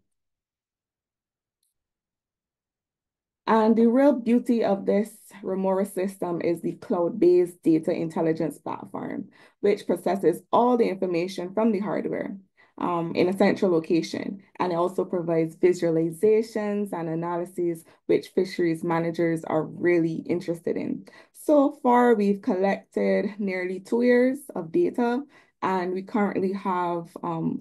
And the real beauty of this Remora system is the cloud-based data intelligence platform, which processes all the information from the hardware in a central location. And it also provides visualizations and analyses, which fisheries managers are really interested in. So far, we've collected nearly 2 years of data, and we currently have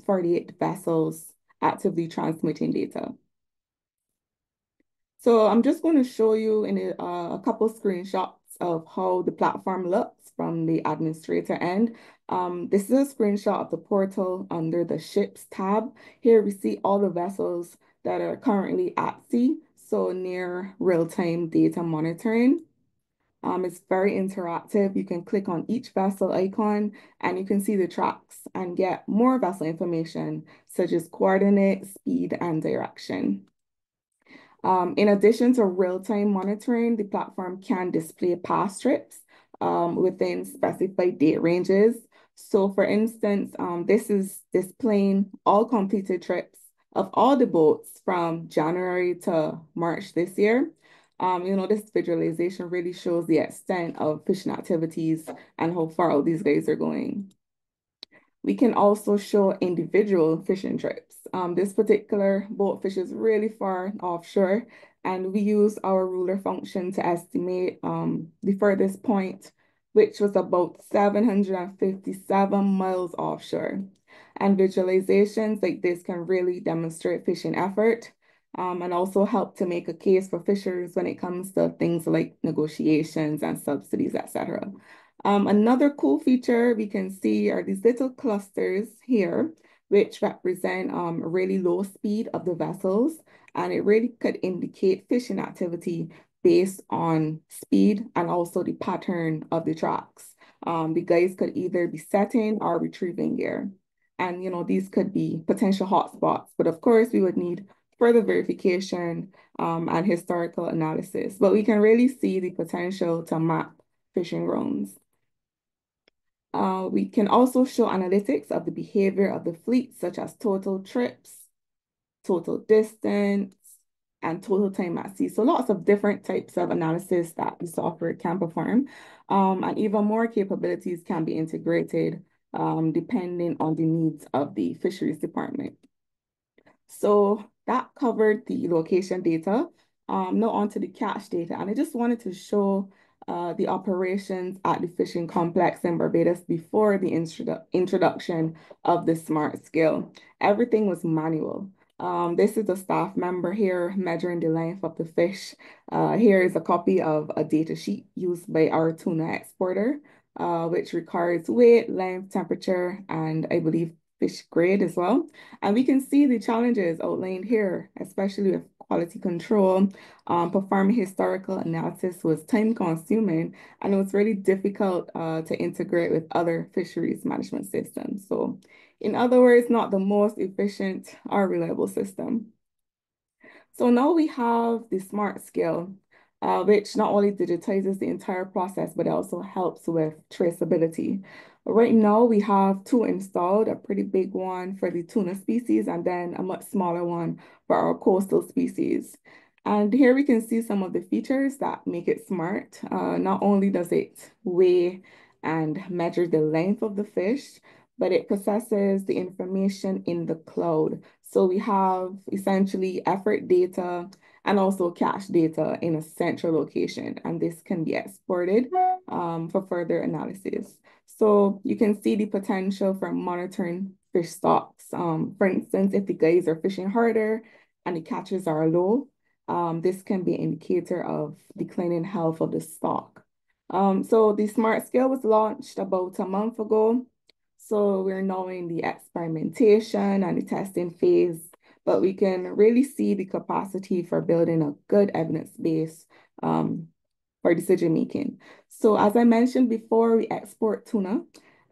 48 vessels actively transmitting data. So I'm just going to show you in a couple screenshots of how the platform looks from the administrator end. This is a screenshot of the portal under the ships tab. Here we see all the vessels that are currently at sea, so near real-time data monitoring. It's very interactive. You can click on each vessel icon and you can see the tracks and get more vessel information, such as coordinates, speed, and direction. In addition to real-time monitoring, the platform can display past trips within specified date ranges. So for instance, this is displaying all completed trips of all the boats from January to March this year. This visualization really shows the extent of fishing activities and how far out these guys are going. We can also show individual fishing trips. This particular boat fishes really far offshore, and we use our ruler function to estimate the furthest point, which was about 757 miles offshore. And visualizations like this can really demonstrate fishing effort and also help to make a case for fishers when it comes to things like negotiations and subsidies, etc. Another cool feature we can see are these little clusters here, which represent really low speed of the vessels, and it really could indicate fishing activity based on speed and also the pattern of the tracks. The guys could either be setting or retrieving gear. And, these could be potential hotspots, but of course we would need further verification and historical analysis, but we can really see the potential to map fishing grounds. We can also show analytics of the behavior of the fleet, such as total trips, total distance, and total time at sea. So lots of different types of analysis that the software can perform. And even more capabilities can be integrated depending on the needs of the fisheries department. So that covered the location data. Now on to the catch data. And I just wanted to show the operations at the fishing complex in Barbados before the introduction of the smart scale. Everything was manual. This is a staff member here measuring the length of the fish. Here is a copy of a data sheet used by our tuna exporter, which records weight, length, temperature, and I believe fish grade as well. And we can see the challenges outlined here, especially with quality control. Performing historical analysis was time consuming, and it was really difficult to integrate with other fisheries management systems. So in other words, not the most efficient or reliable system. So now we have the smart scale, which not only digitizes the entire process, but also helps with traceability. Right now, we have 2 installed, a pretty big one for the tuna species, and then a much smaller one for our coastal species. And here we can see some of the features that make it smart. Not only does it weigh and measure the length of the fish, but it processes the information in the cloud. So we have essentially effort data and also catch data in a central location, and this can be exported for further analysis. So you can see the potential for monitoring fish stocks. For instance, if the guys are fishing harder and the catches are low, this can be an indicator of declining health of the stock. So the smart scale was launched about a month ago. So we're now in the experimentation and the testing phase, but we can really see the capacity for building a good evidence base for decision making. So as I mentioned before, we export tuna,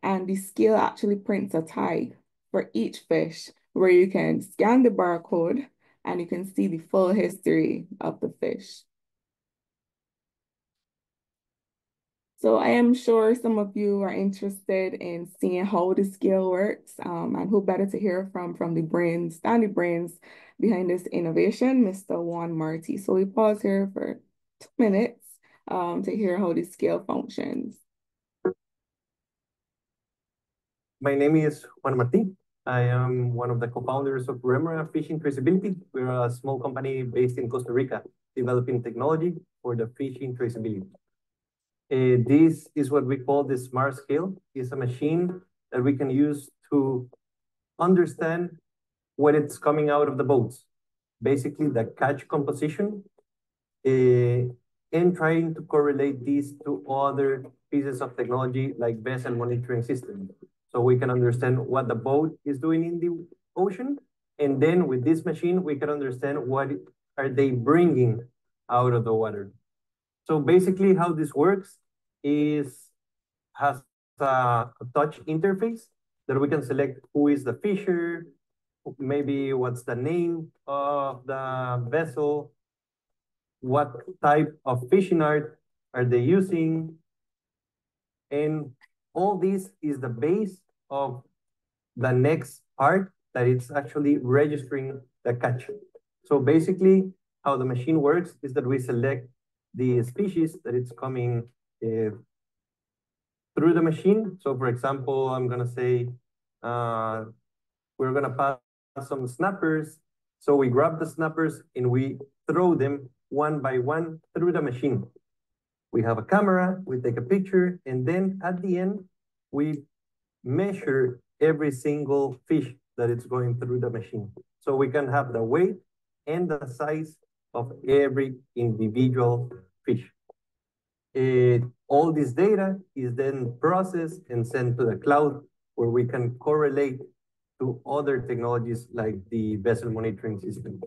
and the scale actually prints a tag for each fish where you can scan the barcode and you can see the full history of the fish. So I am sure some of you are interested in seeing how the scale works, and who better to hear from the brains behind this innovation, Mr. Juan Marti. So we pause here for 2 minutes to hear how the scale functions. My name is Juan Marti. I am one of the co-founders of Remora Fishing Traceability. We're a small company based in Costa Rica, developing technology for the fishing traceability. This is what we call the smart scale. It's a machine that we can use to understand when it's coming out of the boats, basically the catch composition, and trying to correlate these to other pieces of technology like vessel monitoring system. So we can understand what the boat is doing in the ocean. And then with this machine, we can understand what are they bringing out of the water. So basically how this works has a touch interface that we can select who is the fisher, maybe what's the name of the vessel, what type of fishing art are they using, and all this is the base of the next part that it's actually registering the catch. So basically how the machine works is that we select the species that it's coming through the machine. So for example, I'm gonna say, we're gonna pass some snappers. So we grab the snappers and we throw them one by one through the machine. We have a camera, we take a picture, and then at the end, we measure every single fish that it's going through the machine. So we can have the weight and the size of every individual fish. All this data is then processed and sent to the cloud, where we can correlate to other technologies like the vessel monitoring system.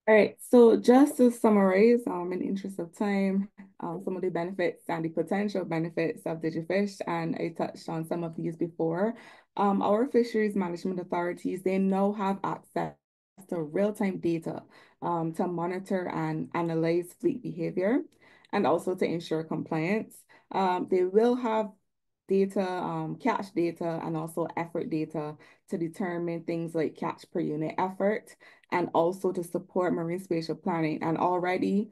All right, so just to summarize, in the interest of time, some of the benefits and the potential benefits of DigiFish, and I touched on some of these before. Our fisheries management authorities, they now have access to real-time data to monitor and analyze fleet behavior, and also to ensure compliance. They will have data, catch data, and also effort data to determine things like catch per unit effort, and also to support marine spatial planning. And already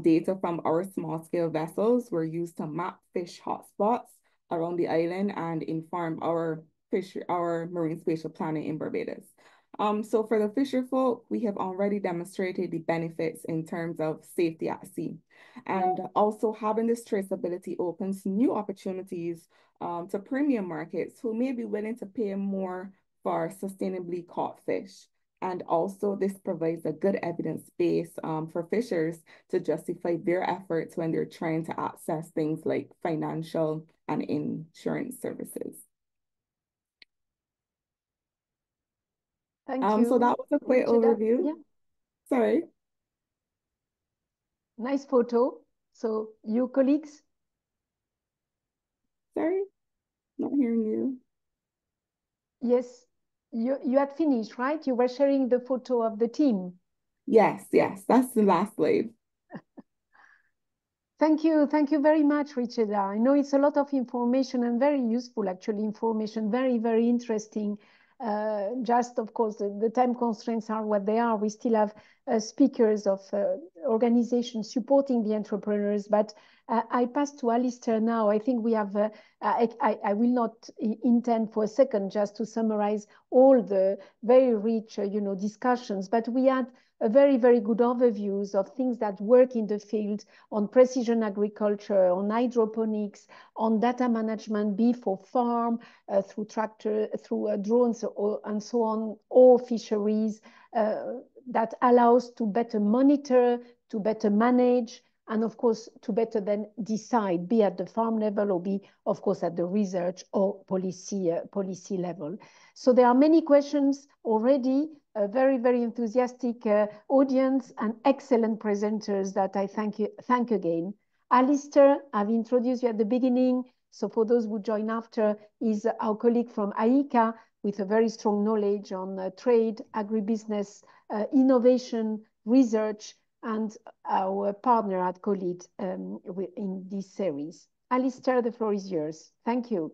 data from our small scale vessels were used to map fish hotspots around the island and inform our marine spatial planning in Barbados. So for the fisher folk, we have already demonstrated the benefits in terms of safety at sea. And also having this traceability opens new opportunities to premium markets who may be willing to pay more for sustainably caught fish. And also this provides a good evidence base for fishers to justify their efforts when they're trying to access things like financial and insurance services. Thank you. So that was a quick overview. Yeah. Sorry. Nice photo. So you colleagues? Sorry, not hearing you. Yes, you had finished, right? You were sharing the photo of the team. Yes, that's the last slide. Thank you very much, Richéda. I know it's a lot of information and very useful, actually, information, very, very interesting. Just, of course, the time constraints are what they are. We still have speakers of organizations supporting the entrepreneurs, but I pass to Allister now. I think we have, I will not intend for a second just to summarize all the very rich, discussions, but we had a very, very good overviews of things that work in the field on precision agriculture, on hydroponics, on data management, be for farm, through tractor, through drones, and so on, or fisheries that allows to better monitor, to better manage, and of course, to better then decide, be at the farm level or be, of course, at the research or policy level. So there are many questions already, a very, very enthusiastic audience and excellent presenters that I thank again. Allister, I've introduced you at the beginning. So for those who join after, is our colleague from IICA with a very strong knowledge on trade, agribusiness, innovation, research, and our partner at COLEAD in this series. Allister, the floor is yours. Thank you.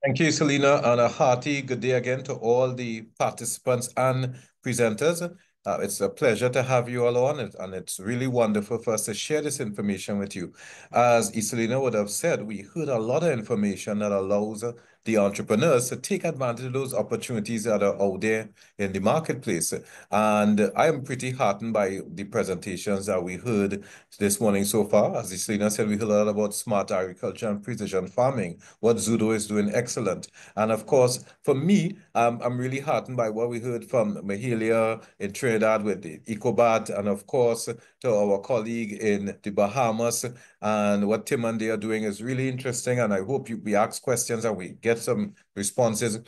Thank you, Isolina, and a hearty good day again to all the participants and presenters. It's a pleasure to have you all on, and it's really wonderful for us to share this information with you. As Isolina would have said, we heard a lot of information that allows the entrepreneurs to take advantage of those opportunities that are out there in the marketplace. And I am pretty heartened by the presentations that we heard this morning so far. As Isolina said, we heard a lot about smart agriculture and precision farming, what ZUDO is doing excellent. And of course, for me, I'm really heartened by what we heard from Mahalia in Trinidad with the EcoBat, and of course, to our colleague in the Bahamas. And what Tim and they are doing is really interesting. And I hope we ask questions and we get some responses.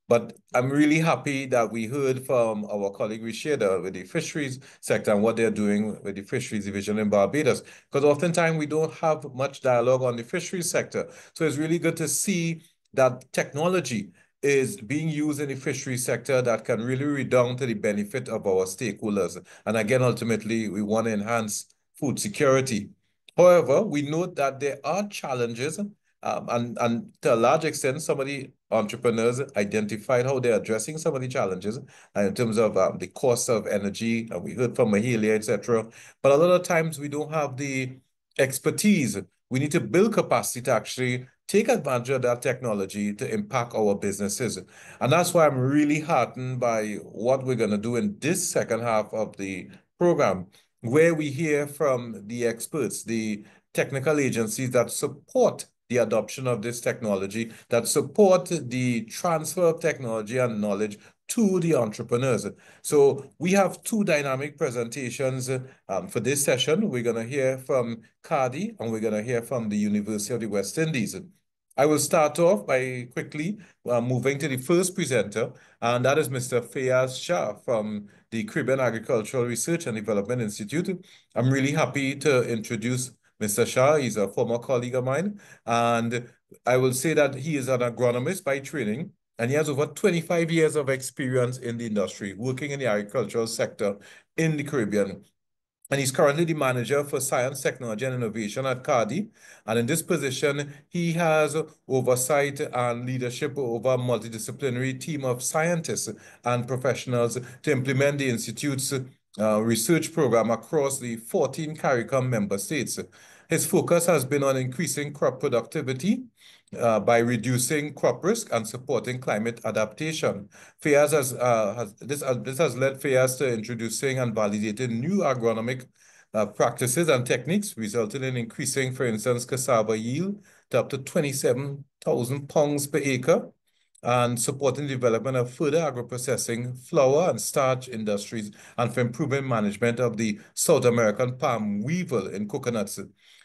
But I'm really happy that we heard from our colleague Richéda with the fisheries sector and what they're doing with the fisheries division in Barbados, because oftentimes we don't have much dialogue on the fisheries sector. So it's really good to see that technology is being used in the fisheries sector that can really redound to the benefit of our stakeholders. And again, ultimately, we want to enhance food security. However, we note that there are challenges, and to a large extent, some of the entrepreneurs identified how they're addressing some of the challenges in terms of the cost of energy. We heard from Mahalia, etc. But a lot of times we don't have the expertise. We need to build capacity to actually take advantage of that technology to impact our businesses. And that's why I'm really heartened by what we're going to do in this second half of the program, where we hear from the experts, the technical agencies that support the adoption of this technology, that support the transfer of technology and knowledge to the entrepreneurs. So we have two dynamic presentations for this session. We're going to hear from CARDI and we're going to hear from the University of the West Indies. I will start off by quickly moving to the first presenter, and that is Mr. Fayaz Shah from the Caribbean Agricultural Research and Development Institute. I'm really happy to introduce Mr. Shah. He's a former colleague of mine, and I will say that he is an agronomist by training, and he has over 25 years of experience in the industry, working in the agricultural sector in the Caribbean. And he's currently the manager for science, technology, and innovation at CARDI. And in this position, he has oversight and leadership over a multidisciplinary team of scientists and professionals to implement the Institute's research program across the 14 CARICOM member states. His focus has been on increasing crop productivity by reducing crop risk and supporting climate adaptation. Fayaz this has led Fayaz to introducing and validating new agronomic practices and techniques, resulting in increasing, for instance, cassava yield to up to 27,000 pounds per acre, and supporting the development of further agro-processing, flour and starch industries, and for improving management of the South American palm weevil in coconuts.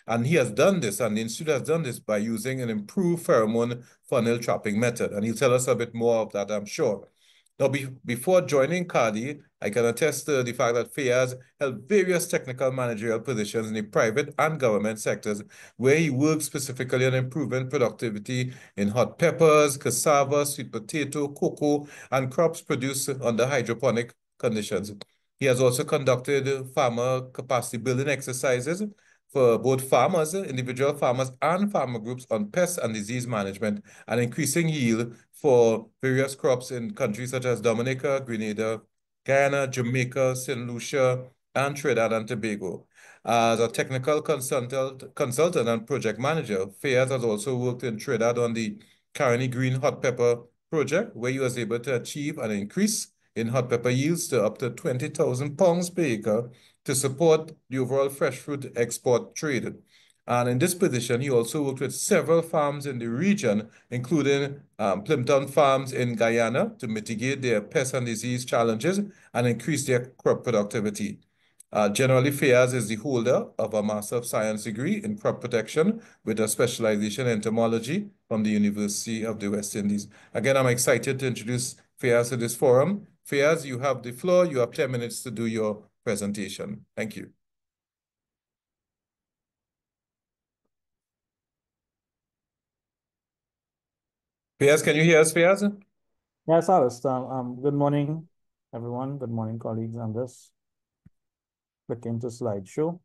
And he has done this, and the Institute has done this by using an improved pheromone funnel trapping method. And he'll tell us a bit more of that, I'm sure. Now, before joining CARDI, I can attest to the fact that Fayaz held various technical managerial positions in the private and government sectors, where he worked specifically on improving productivity in hot peppers, cassava, sweet potato, cocoa, and crops produced under hydroponic conditions. He has also conducted farmer capacity building exercises for both farmers, individual farmers, and farmer groups on pest and disease management and increasing yield for various crops in countries such as Dominica, Grenada, Guyana, Jamaica, St. Lucia, and Trinidad and Tobago. As a technical consultant and project manager, Fayaz has also worked in Trinidad on the Caroni Green hot pepper project, where he was able to achieve an increase in hot pepper yields to up to 20,000 pounds per acre to support the overall fresh fruit export trade. And in this position, he also worked with several farms in the region, including Plimpton farms in Guyana, to mitigate their pest and disease challenges and increase their crop productivity. Generally, Fayaz is the holder of a Master of Science degree in crop protection with a specialization in entomology from the University of the West Indies. Again, I'm excited to introduce Fayaz to this forum. Fayaz, you have the floor. You have 10 minutes to do your presentation. Thank you. Fayaz, can you hear us, Fayaz? Yes, Allister. Good morning, everyone. Good morning, colleagues. I'm just clicking to slideshow.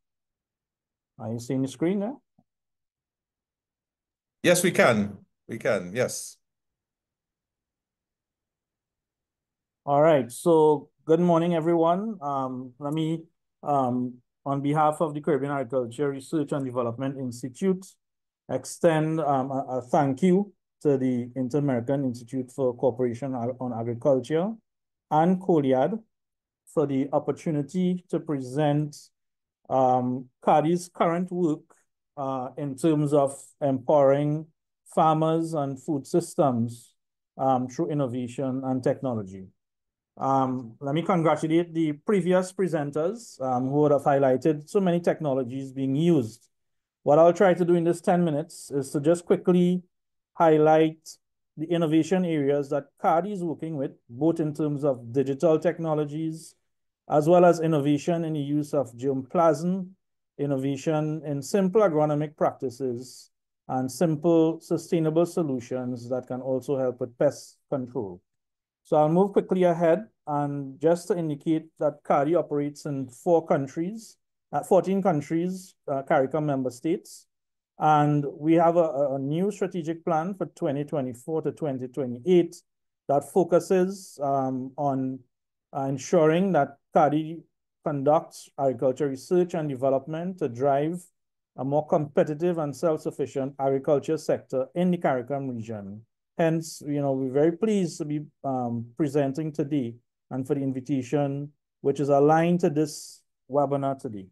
Are you seeing the screen now? Yes, we can. We can, yes. All right. So good morning, everyone. Let me, on behalf of the Caribbean Agriculture Research and Development Institute, extend a thank you to the Inter-American Institute for Cooperation on Agriculture and COLEAD for the opportunity to present CARDI's current work in terms of empowering farmers and food systems through innovation and technology. Let me congratulate the previous presenters who would have highlighted so many technologies being used. What I'll try to do in this 10 minutes is to just quickly highlight the innovation areas that CARDI is working with, both in terms of digital technologies, as well as innovation in the use of germplasm, innovation in simple agronomic practices, and simple sustainable solutions that can also help with pest control. So I'll move quickly ahead, and just to indicate that CARDI operates in 14 countries, CARICOM member states. And we have a new strategic plan for 2024 to 2028 that focuses on ensuring that CARDI conducts agriculture research and development to drive a more competitive and self-sufficient agriculture sector in the CARICOM region. Hence, we're very pleased to be presenting today and for the invitation, which is aligned to this webinar today.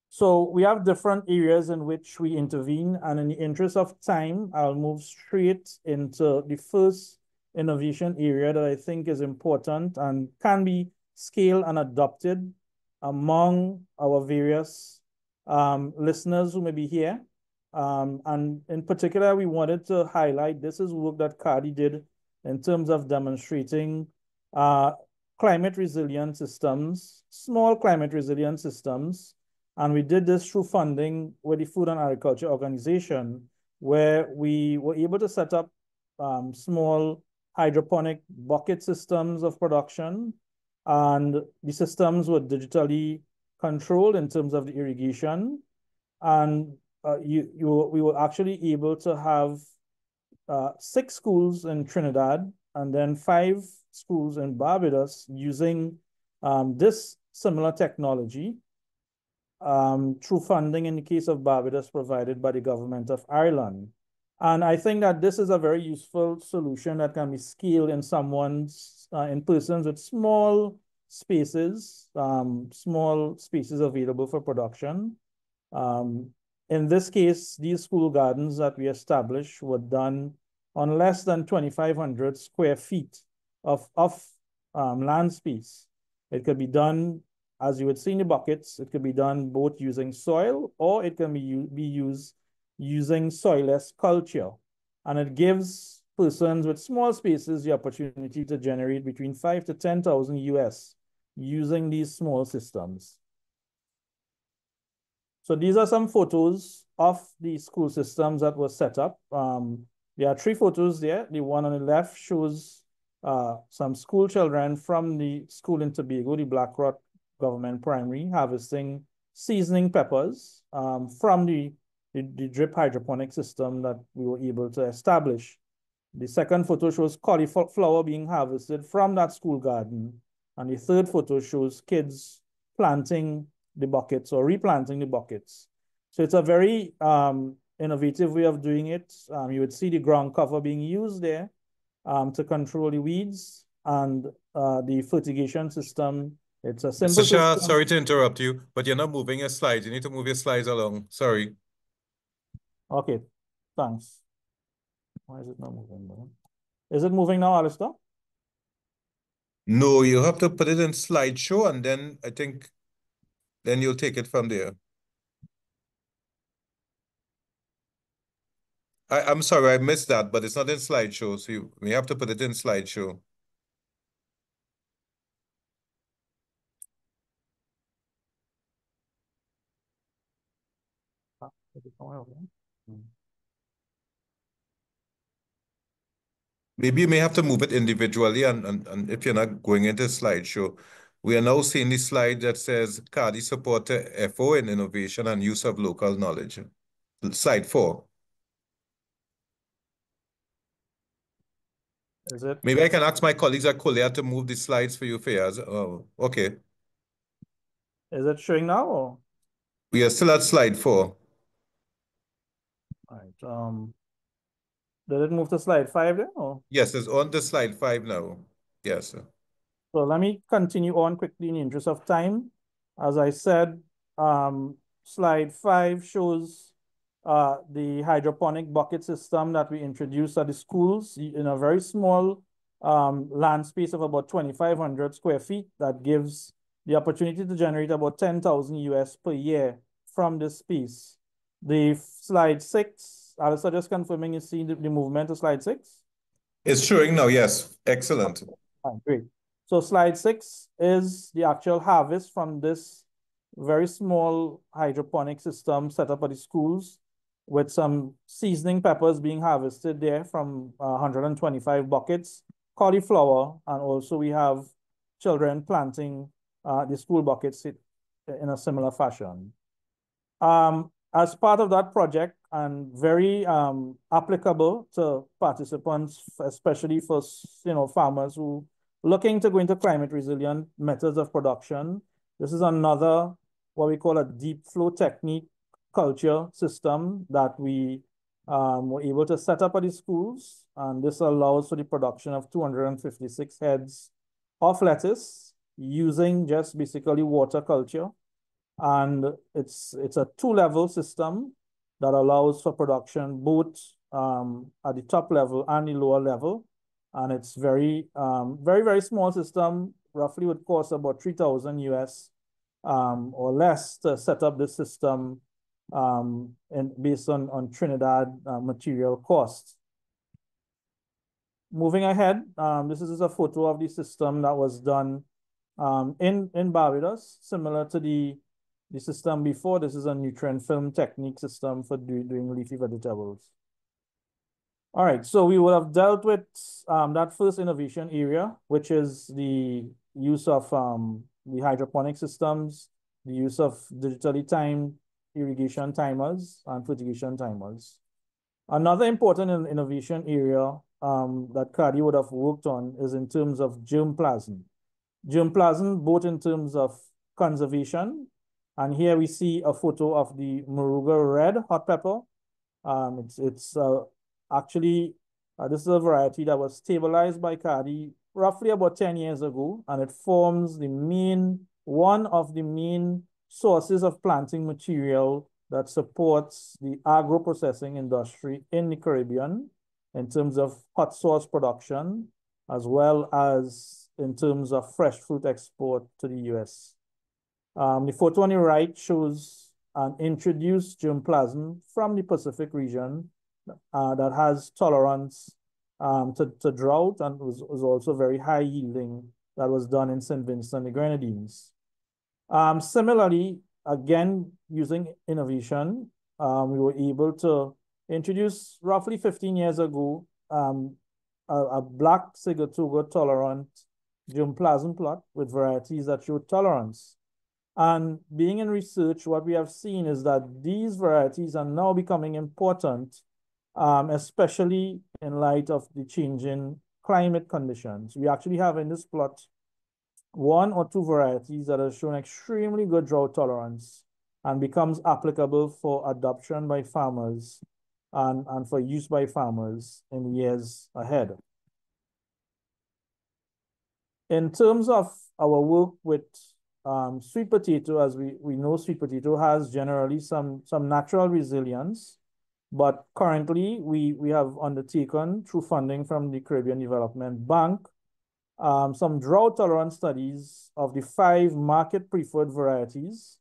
So we have different areas in which we intervene, and in the interest of time, I'll move straight into the first innovation area that I think is important and can be scaled and adopted among our various listeners who may be here. And in particular, we wanted to highlight this is work that CARDI did in terms of demonstrating climate resilient systems, small climate resilient systems. And we did this through funding with the Food and Agriculture Organization, where we were able to set up small hydroponic bucket systems of production. And the systems were digitally controlled in terms of the irrigation. And we were actually able to have 6 schools in Trinidad and then 5 schools in Barbados using this similar technology through funding in the case of Barbados provided by the government of Ireland. And I think that this is a very useful solution that can be scaled in in persons with small spaces available for production. In this case, these school gardens that we established were done on less than 2,500 square feet of land space. It could be done, as you would see in the buckets, it could be done both using soil or it can be used using soilless culture. And it gives persons with small spaces the opportunity to generate between 5,000 to 10,000 US using these small systems. So these are some photos of the school systems that were set up. There are 3 photos there. The one on the left shows some school children from the school in Tobago, the Black Rock Government Primary, harvesting seasoning peppers from the drip hydroponic system that we were able to establish. The second photo shows cauliflower being harvested from that school garden. And the third photo shows kids planting the buckets or replanting the buckets. So it's a very innovative way of doing it. You would see the ground cover being used there to control the weeds, and the fertigation system. It's a simple Mr. Shah, system. sorry to interrupt you, but you're not moving your slides. You need to move your slides along. Sorry. Okay, thanks. Why is it not moving now? Is it moving now, Allister? No, you have to put it in slideshow, and then I think then you'll take it from there. I'm sorry, I missed that, but it's not in slideshow, so we have to put it in slideshow. Maybe you may have to move it individually, and if you're not going into slideshow, we are now seeing the slide that says CARDI support to FO in innovation and use of local knowledge. Slide 4. Is it? Maybe I can ask my colleagues at COLEAD to move the slides for you, Fayaz. Oh, okay. Is it showing now? Or? We are still at slide 4. All right. Did it move to slide 5 then? Or? Yes, it's on to slide 5 now. Yes, sir. So let me continue on quickly in the interest of time. As I said, slide 5 shows the hydroponic bucket system that we introduced at the schools in a very small land space of about 2,500 square feet that gives the opportunity to generate about 10,000 US per year from this space. The slide 6, Allister, just confirming you see the movement of slide 6? It's showing now, yes. Excellent. Great. So slide 6 is the actual harvest from this very small hydroponic system set up at the schools with some seasoning peppers being harvested there from 125 buckets, cauliflower, and also we have children planting the school buckets in a similar fashion. As part of that project and very applicable to participants, especially for farmers who looking to go into climate resilient methods of production. This is another, what we call a deep flow technique culture system that we were able to set up at the schools. And this allows for the production of 256 heads of lettuce using just basically water culture. And it's a 2-level system that allows for production both at the top level and the lower level. And it's very, very small system, roughly would cost about 3,000 US or less to set up this system based on Trinidad material costs. Moving ahead, this is a photo of the system that was done in Barbados, similar to the system before. This is a nutrient film technique system for doing leafy vegetables. All right, so we would have dealt with that first innovation area, which is the use of the hydroponic systems, the use of digitally timed irrigation timers and fertigation timers. Another important innovation area that CARDI would have worked on is in terms of germplasm. Germplasm, both in terms of conservation, and here we see a photo of the Moruga red hot pepper. Actually, this is a variety that was stabilized by CARDI roughly about 10 years ago, and it forms one of the main sources of planting material that supports the agro-processing industry in the Caribbean in terms of hot sauce production, as well as in terms of fresh fruit export to the US. The photo on the right shows an introduced germplasm from the Pacific region that has tolerance to drought and was also very high yielding, that was done in St. Vincent and the Grenadines. Similarly, again, using innovation, we were able to introduce roughly 15 years ago a black Sigatoga tolerant germplasm plot with varieties that show tolerance. And being in research, what we have seen is that these varieties are now becoming important, especially in light of the changing climate conditions. We actually have in this plot 1 or 2 varieties that have shown extremely good drought tolerance and becomes applicable for adoption by farmers and for use by farmers in years ahead. In terms of our work with sweet potato, as we know, sweet potato has generally some natural resilience, but currently we have undertaken through funding from the Caribbean Development Bank some drought tolerant studies of the 5 market preferred varieties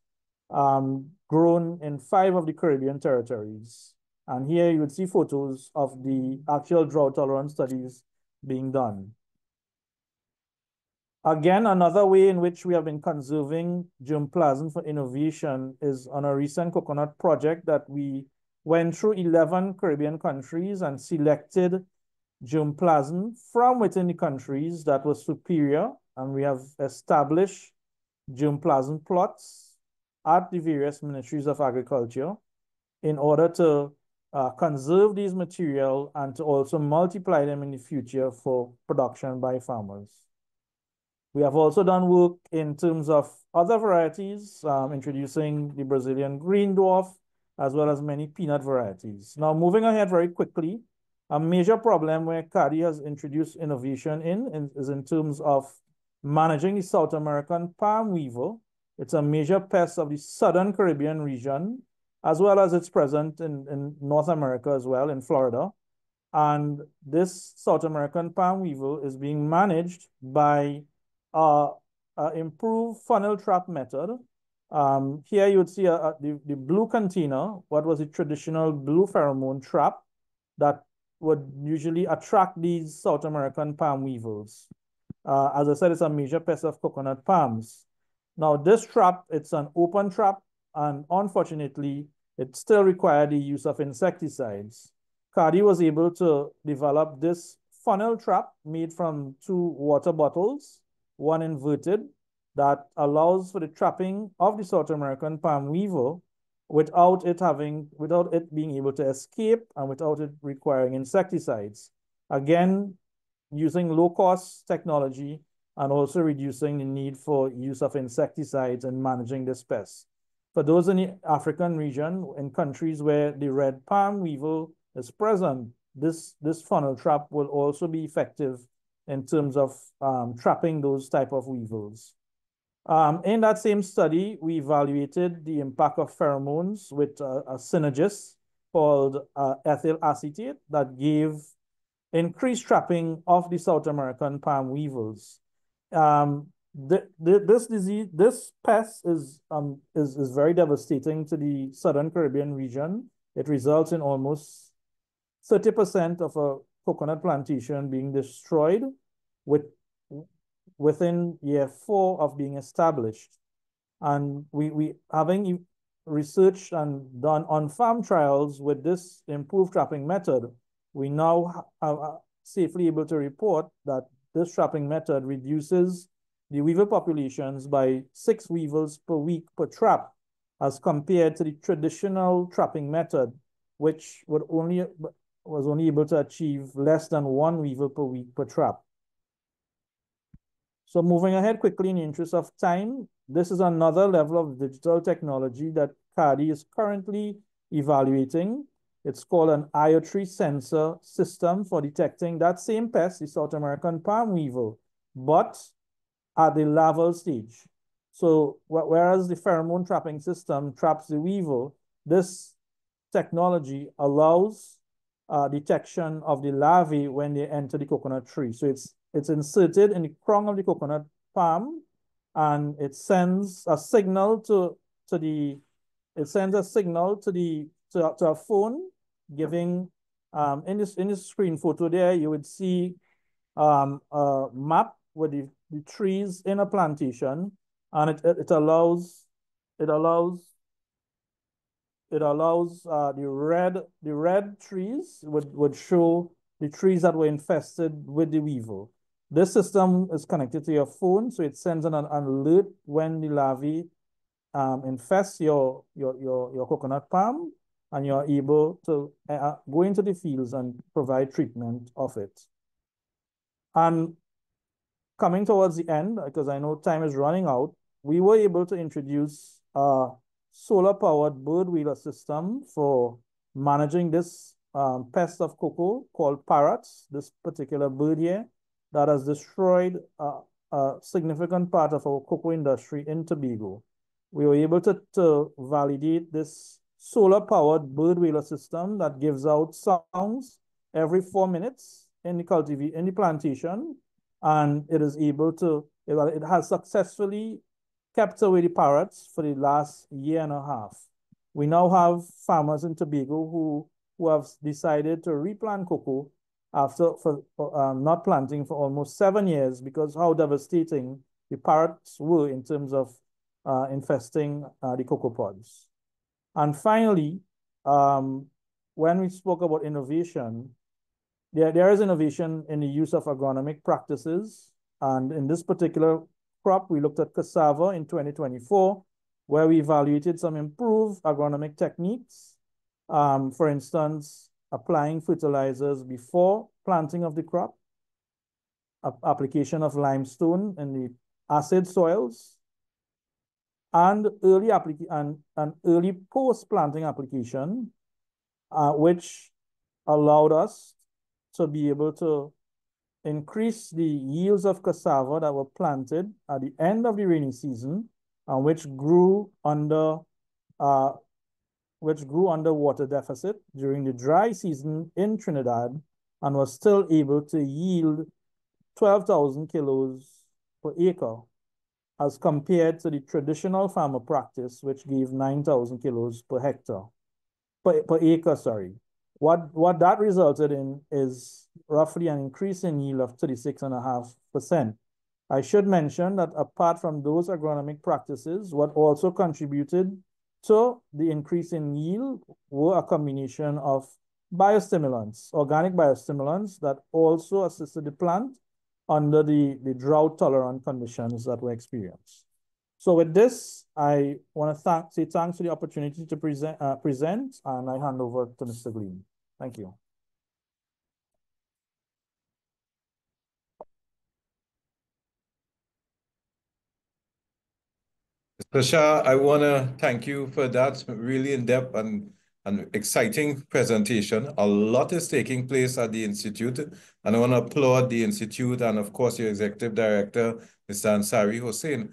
grown in 5 of the Caribbean territories. And here you would see photos of the actual drought tolerant studies being done. Again, another way in which we have been conserving germplasm for innovation is on a recent coconut project that we went through 11 Caribbean countries and selected germplasm from within the countries that was superior, and we have established germplasm plots at the various ministries of agriculture in order to conserve these material and to also multiply them in the future for production by farmers. We have also done work in terms of other varieties, introducing the Brazilian green dwarf, as well as many peanut varieties. Now, moving ahead very quickly, a major problem where CARDI has introduced innovation is in terms of managing the South American palm weevil. It's a major pest of the Southern Caribbean region, as well as it's present in North America as well, in Florida. And this South American palm weevil is being managed by improved funnel trap method. Here you would see the blue container, what was a traditional blue pheromone trap that would usually attract these South American palm weevils. As I said, it's a major pest of coconut palms. Now this trap, it's an open trap, and unfortunately, it still required the use of insecticides. CARDI was able to develop this funnel trap made from 2 water bottles, one inverted, that allows for the trapping of the South American palm weevil without it being able to escape and without it requiring insecticides. Again, using low-cost technology and also reducing the need for use of insecticides and managing this pest. For those in the African region, in countries where the red palm weevil is present, this funnel trap will also be effective in terms of trapping those type of weevils. In that same study, we evaluated the impact of pheromones with a synergist called ethyl acetate that gave increased trapping of the South American palm weevils. This pest is very devastating to the Southern Caribbean region. It results in almost 30% of a coconut plantation being destroyed within year 4 of being established. And we having researched and done on-farm trials with this improved trapping method, we now are safely able to report that this trapping method reduces the weevil populations by 6 weevils per week per trap, as compared to the traditional trapping method, which was only able to achieve less than 1 weevil per week per trap. So moving ahead quickly in the interest of time, this is another level of digital technology that CARDI is currently evaluating. It's called an IO3 sensor system for detecting that same pest, the South American palm weevil, but at the larval stage. So whereas the pheromone trapping system traps the weevil, this technology allows detection of the larvae when they enter the coconut tree. So it's inserted in the crown of the coconut palm, and it sends a signal to a phone, giving in this screen photo there, you would see a map with the trees in a plantation, and it allows the red trees would show the trees that were infested with the weevil. This system is connected to your phone, so it sends an alert when the larvae infest your coconut palm, and you're able to go into the fields and provide treatment of it. And coming towards the end, because I know time is running out, we were able to introduce a solar-powered bird wheeler system for managing this pest of cocoa called parrots, this particular bird here, that has destroyed a significant part of our cocoa industry in Tobago. We were able to validate this solar-powered bird wheeler system that gives out sounds every 4 minutes in the plantation, and it is able to, well, it has successfully kept away the parrots for the last year and a half. We now have farmers in Tobago who have decided to replant cocoa after not planting for almost 7 years because how devastating the parrots were in terms of infesting the cocoa pods. And finally, when we spoke about innovation, there is innovation in the use of agronomic practices. And in this particular crop, we looked at cassava in 2024, where we evaluated some improved agronomic techniques. For instance, applying fertilizers before planting of the crop, application of limestone in the acid soils, and early post-planting application, which allowed us to be able to increase the yields of cassava that were planted at the end of the rainy season, and which grew under water deficit during the dry season in Trinidad, and was still able to yield 12,000 kilos per acre, as compared to the traditional farmer practice, which gave 9,000 kilos per acre, sorry. What that resulted in is roughly an increase in yield of 36.5%. I should mention that apart from those agronomic practices, what also contributed to the increase in yield were a combination of biostimulants, organic biostimulants that also assisted the plant under the drought-tolerant conditions that were experienced. So with this, I want to say thanks for the opportunity to present, and I hand over to Mr. Glean. Thank you. Mr. Shah, I want to thank you for that really in-depth and exciting presentation. A lot is taking place at the Institute, and I want to applaud the Institute and, of course, your Executive Director, Mr. Ansari Hussain.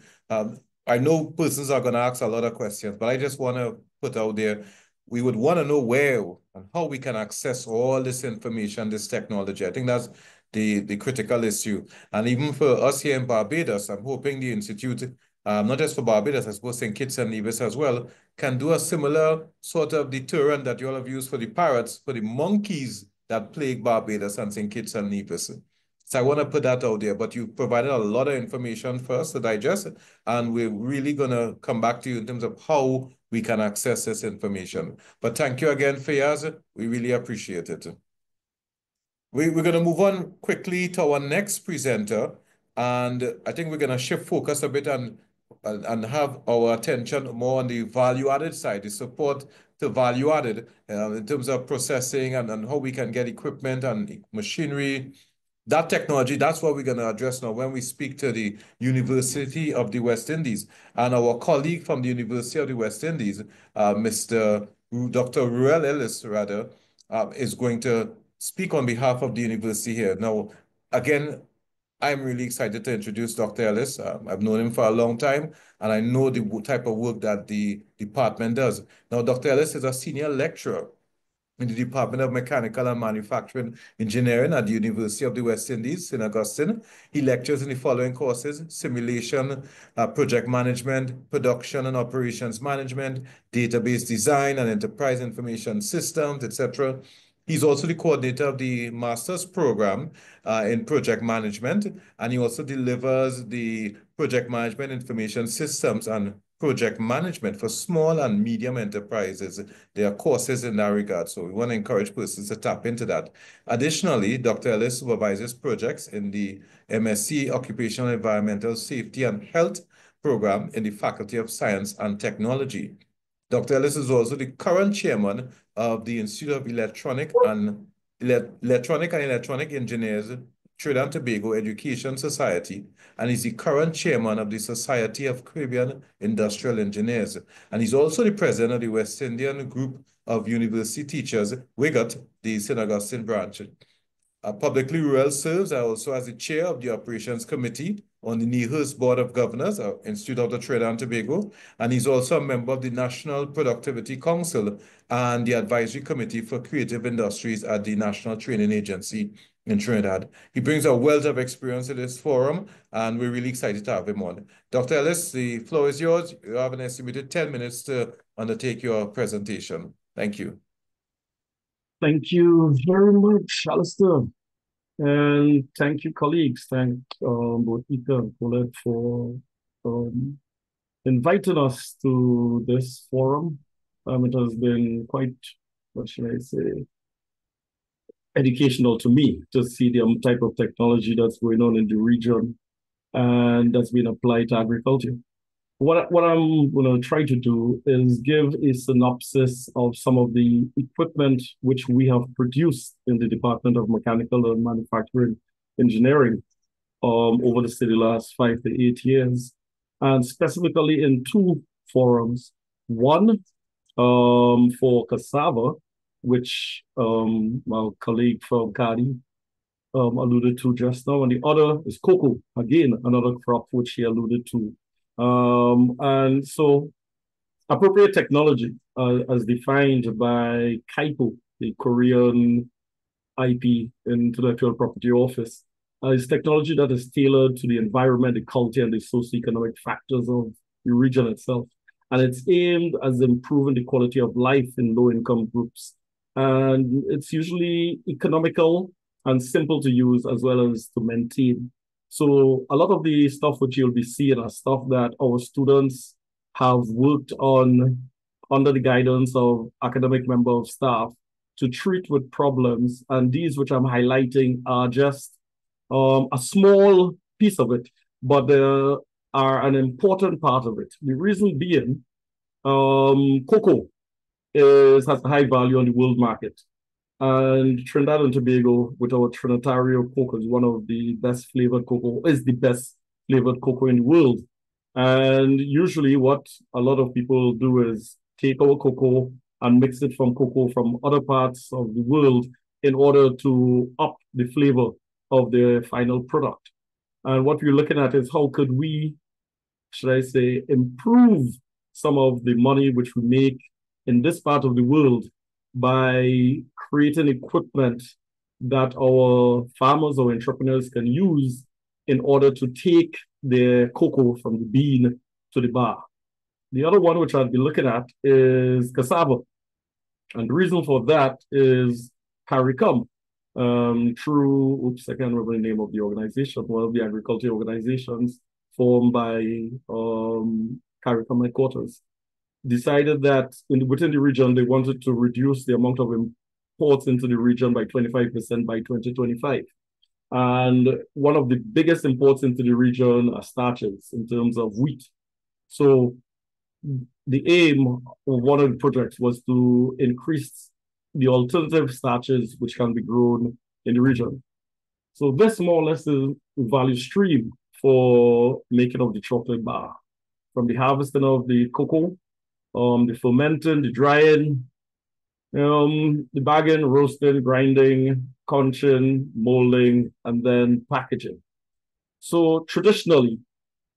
I know persons are going to ask a lot of questions, but I just want to put out there, we would want to know where and how we can access all this information, this technology. I think that's the critical issue. And even for us here in Barbados, I'm hoping the Institute, not just for Barbados, I suppose St. Kitts and Nevis as well, can do a similar sort of deterrent that you all have used for the parrots, for the monkeys that plague Barbados and St. Kitts and Nevis. So I want to put that out there, but you provided a lot of information for us to digest, and we're really going to come back to you in terms of how we can access this information. But thank you again, Fayaz. We really appreciate it. We're going to move on quickly to our next presenter, and I think we're going to shift focus a bit and have our attention more on the value-added side, the support to value-added in terms of processing and how we can get equipment and machinery. That technology, that's what we're going to address now when we speak to the University of the West Indies. And our colleague from the University of the West Indies, Dr. Ruel Ellis, is going to speak on behalf of the university here. Now, again, I'm really excited to introduce Dr. Ellis. I've known him for a long time, and I know the type of work that the department does. Now, Dr. Ellis is a senior lecturer in the Department of Mechanical and Manufacturing Engineering at the University of the West Indies, St. Augustine. He lectures in the following courses: simulation, project management, production and operations management, database design and enterprise information systems, etc. He's also the coordinator of the master's program in project management, and he also delivers the project management information systems and project management for small and medium enterprises. There are courses in that regard, so we want to encourage persons to tap into that. Additionally, Dr. Ellis supervises projects in the MSc Occupational Environmental Safety and Health program in the Faculty of Science and Technology. Dr. Ellis is also the current chairman of the Institute of Electronic and Electronic Engineers, Trinidad and Tobago Education Society, and he's the current chairman of the Society of Caribbean Industrial Engineers. And he's also the president of the West Indian Group of University Teachers, WIGUT, the St. Augustine branch. Publicly, Ruel serves also as the chair of the Operations Committee on the NEHRS Board of Governors, Institute of the Trinidad and Tobago, and he's also a member of the National Productivity Council and the Advisory Committee for Creative Industries at the National Training Agency. in Trinidad. He brings a wealth of experience to this forum, and we're really excited to have him on. Dr. Ellis, the floor is yours. You have an estimated 10 minutes to undertake your presentation. Thank you. Thank you very much, Allister. And thank you, colleagues. Thank both IICA and COLEAD for inviting us to this forum. It has been quite, what should I say, educational to me to see the type of technology that's going on in the region and that's been applied to agriculture. What I'm going to try to do is give a synopsis of some of the equipment which we have produced in the Department of Mechanical and Manufacturing Engineering over the last 5 to 8 years, and specifically in two forums. One for cassava, which my colleague from CARDI alluded to just now, and the other is cocoa, again, another crop which he alluded to. And so appropriate technology, as defined by KAIPO, the Korean IP, Intellectual Property Office, is technology that is tailored to the environment, the culture, and the socioeconomic factors of the region itself. And it's aimed at improving the quality of life in low-income groups. And it's usually economical and simple to use as well as to maintain. So a lot of the stuff which you'll be seeing are stuff that our students have worked on under the guidance of academic member of staff to treat with problems. And these which I'm highlighting are just a small piece of it, but they are an important part of it. The reason being, cocoa has a high value on the world market. And Trinidad and Tobago, with our Trinitario cocoa, is one of the best flavored cocoa, is the best flavored cocoa in the world. And usually what a lot of people do is take our cocoa and mix it from cocoa from other parts of the world in order to up the flavor of the final product. And what we're looking at is how could we, should I say, improve some of the money which we make in this part of the world by creating equipment that our farmers or entrepreneurs can use in order to take their cocoa from the bean to the bar. The other one which I'll be looking at is cassava. And the reason for that is CARICOM, through, I can't remember the name of the organization, one of the agriculture organizations formed by CARICOM headquarters, decided that within the region, they wanted to reduce the amount of imports into the region by 25% by 2025. And one of the biggest imports into the region are starches in terms of wheat. So the aim of one of the projects was to increase the alternative starches which can be grown in the region. So this more or less is the value stream for making of the chocolate bar, from the harvesting of the cocoa, the fermenting, the drying, the bagging, roasting, grinding, conching, molding, and then packaging. So traditionally,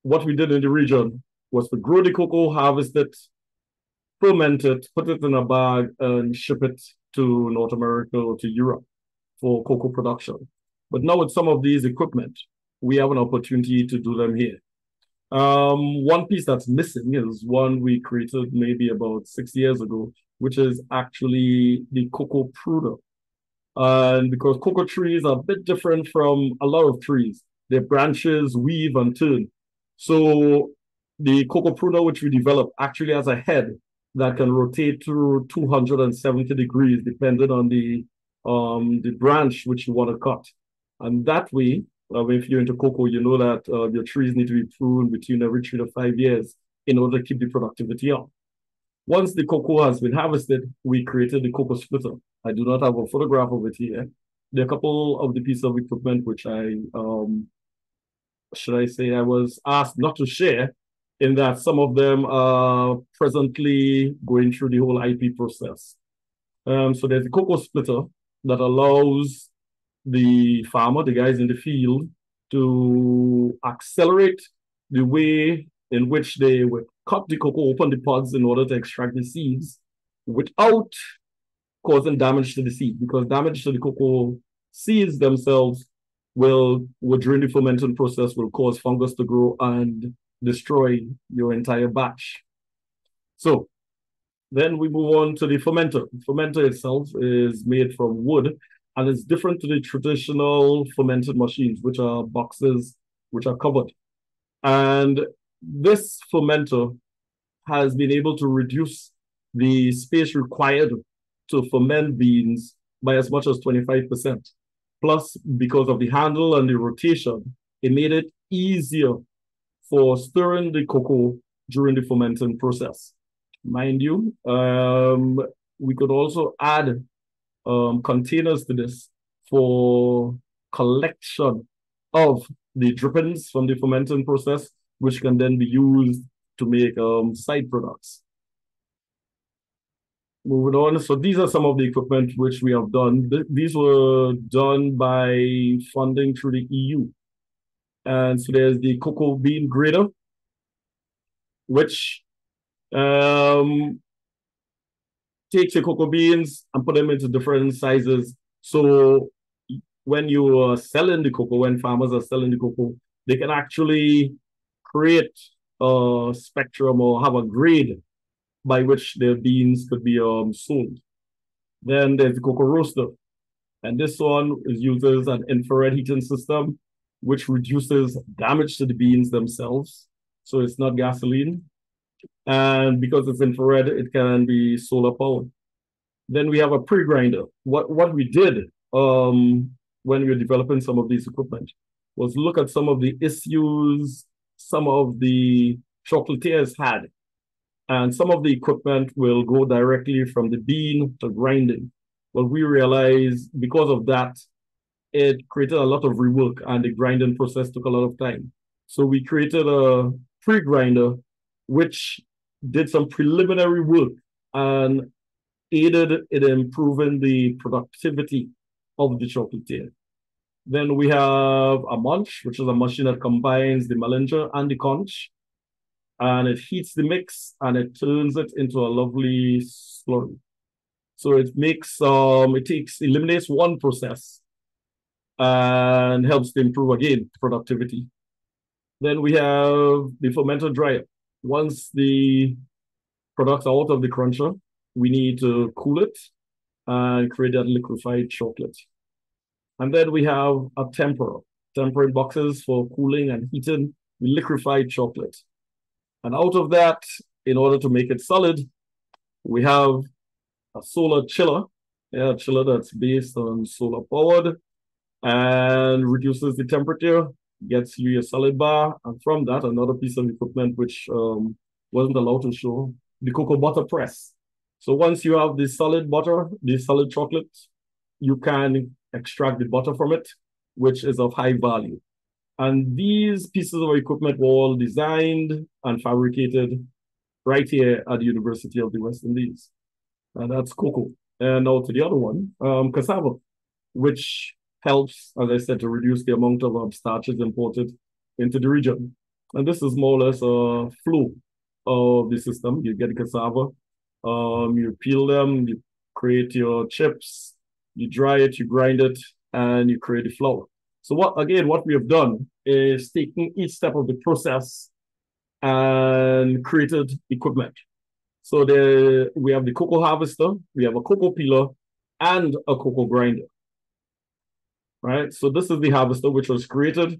what we did in the region was to grow the cocoa, harvest it, ferment it, put it in a bag, and ship it to North America or to Europe for cocoa production. But now with some of these equipment, we have an opportunity to do them here. One piece that's missing is one we created maybe about 6 years ago, which is actually the cocoa pruner. And because cocoa trees are a bit different from a lot of trees, their branches weave and turn. So the cocoa pruner which we developed actually has a head that can rotate through 270 degrees, depending on the branch which you want to cut. And that way, if you're into cocoa, you know that your trees need to be pruned between every 3 to 5 years in order to keep the productivity up. Once the cocoa has been harvested, we created the cocoa splitter. I do not have a photograph of it here. There are a couple of the pieces of equipment which I, should I say, I was asked not to share, in that some of them are presently going through the whole IP process. So there's a cocoa splitter that allows the farmer, the guys in the field, to accelerate the way in which they would cut the cocoa, open the pods in order to extract the seeds without causing damage to the seed, because damage to the cocoa seeds themselves will during the fermenting process, will cause fungus to grow and destroy your entire batch. So then we move on to the fermenter. The fermenter itself is made from wood, and it's different to the traditional fermented machines, which are boxes, which are covered. And this fermenter has been able to reduce the space required to ferment beans by as much as 25%. Plus, because of the handle and the rotation, it made it easier for stirring the cocoa during the fermenting process. Mind you, we could also add containers to this for collection of the drippings from the fermenting process, which can then be used to make side products. Moving on, so these are some of the equipment which we have done. These were done by funding through the EU. And so there's the cocoa bean grater, which takes your cocoa beans and put them into different sizes. So when you are selling the cocoa, when farmers are selling the cocoa, they can actually create a spectrum or have a grade by which their beans could be sold. Then there's the cocoa roaster. And this one uses an infrared heating system, which reduces damage to the beans themselves. So it's not gasoline. And because it's infrared, it can be solar powered. Then we have a pre-grinder. What we did when we were developing some of these equipment was look at some of the issues some of the chocolatiers had. And some of the equipment will go directly from the bean to grinding. But we realized because of that, it created a lot of rework and the grinding process took a lot of time. So we created a pre-grinder, which did some preliminary work and aided in improving the productivity of the chocolatier. Then we have a munch, which is a machine that combines the melanger and the conch, and it heats the mix and it turns it into a lovely slurry. So it makes, eliminates one process and helps to improve, again, productivity. Then we have the fermenter dryer. Once the products are out of the cruncher, we need to cool it and create that liquefied chocolate. And then we have a temperer, tempering boxes for cooling and heating liquefied chocolate. And out of that, in order to make it solid, we have a solar chiller, a chiller that's based on solar powered and reduces the temperature, gets you your solid bar. And from that, another piece of equipment which wasn't allowed to show, the cocoa butter press. So once you have the solid butter, the solid chocolate, you can extract the butter from it, which is of high value. And these pieces of equipment were all designed and fabricated right here at the University of the West Indies. And that's cocoa. And now to the other one, cassava, which helps, as I said, to reduce the amount of starches imported into the region. And this is more or less a flow of the system. You get the cassava, you peel them, you create your chips, you dry it, you grind it, and you create the flour. So what we have done is taken each step of the process and created equipment. So we have the cocoa harvester, we have a cocoa peeler, and a cocoa grinder. Right? So this is the harvester which was created,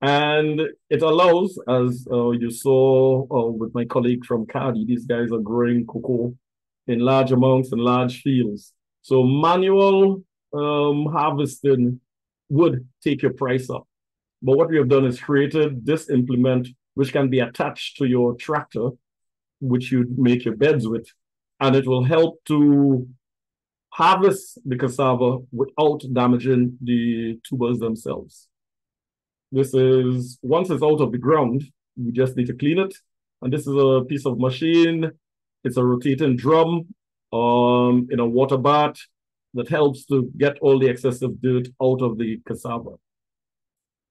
and it allows, as you saw with my colleague from CARDI, these guys are growing cocoa in large amounts and large fields. So manual harvesting would take your price up. But what we have done is created this implement which can be attached to your tractor, which you make your beds with, and it will help to harvest the cassava without damaging the tubers themselves. This is, once it's out of the ground, you just need to clean it. And this is a piece of machine. It's a rotating drum in a water bath that helps to get all the excessive dirt out of the cassava.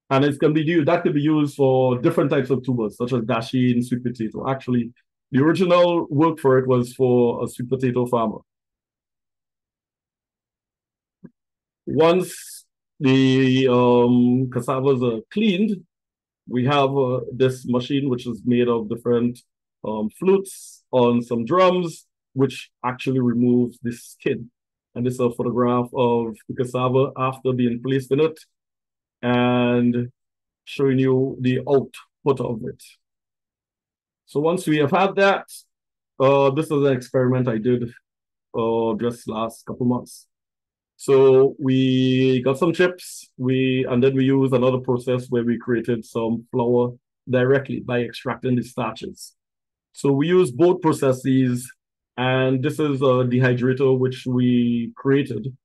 And it can be used, that could be used for different types of tubers, such as dasheen, sweet potato. Actually, the original work for it was for a sweet potato farmer. Once the cassavas are cleaned, we have this machine which is made of different flutes on some drums, which actually removes the skin. And this is a photograph of the cassava after being placed in it and showing you the output of it. So once we have had that, this is an experiment I did just last couple months. So we got some chips, and then we used another process where we created some flour directly by extracting the starches. So we use both processes, and this is a dehydrator which we created.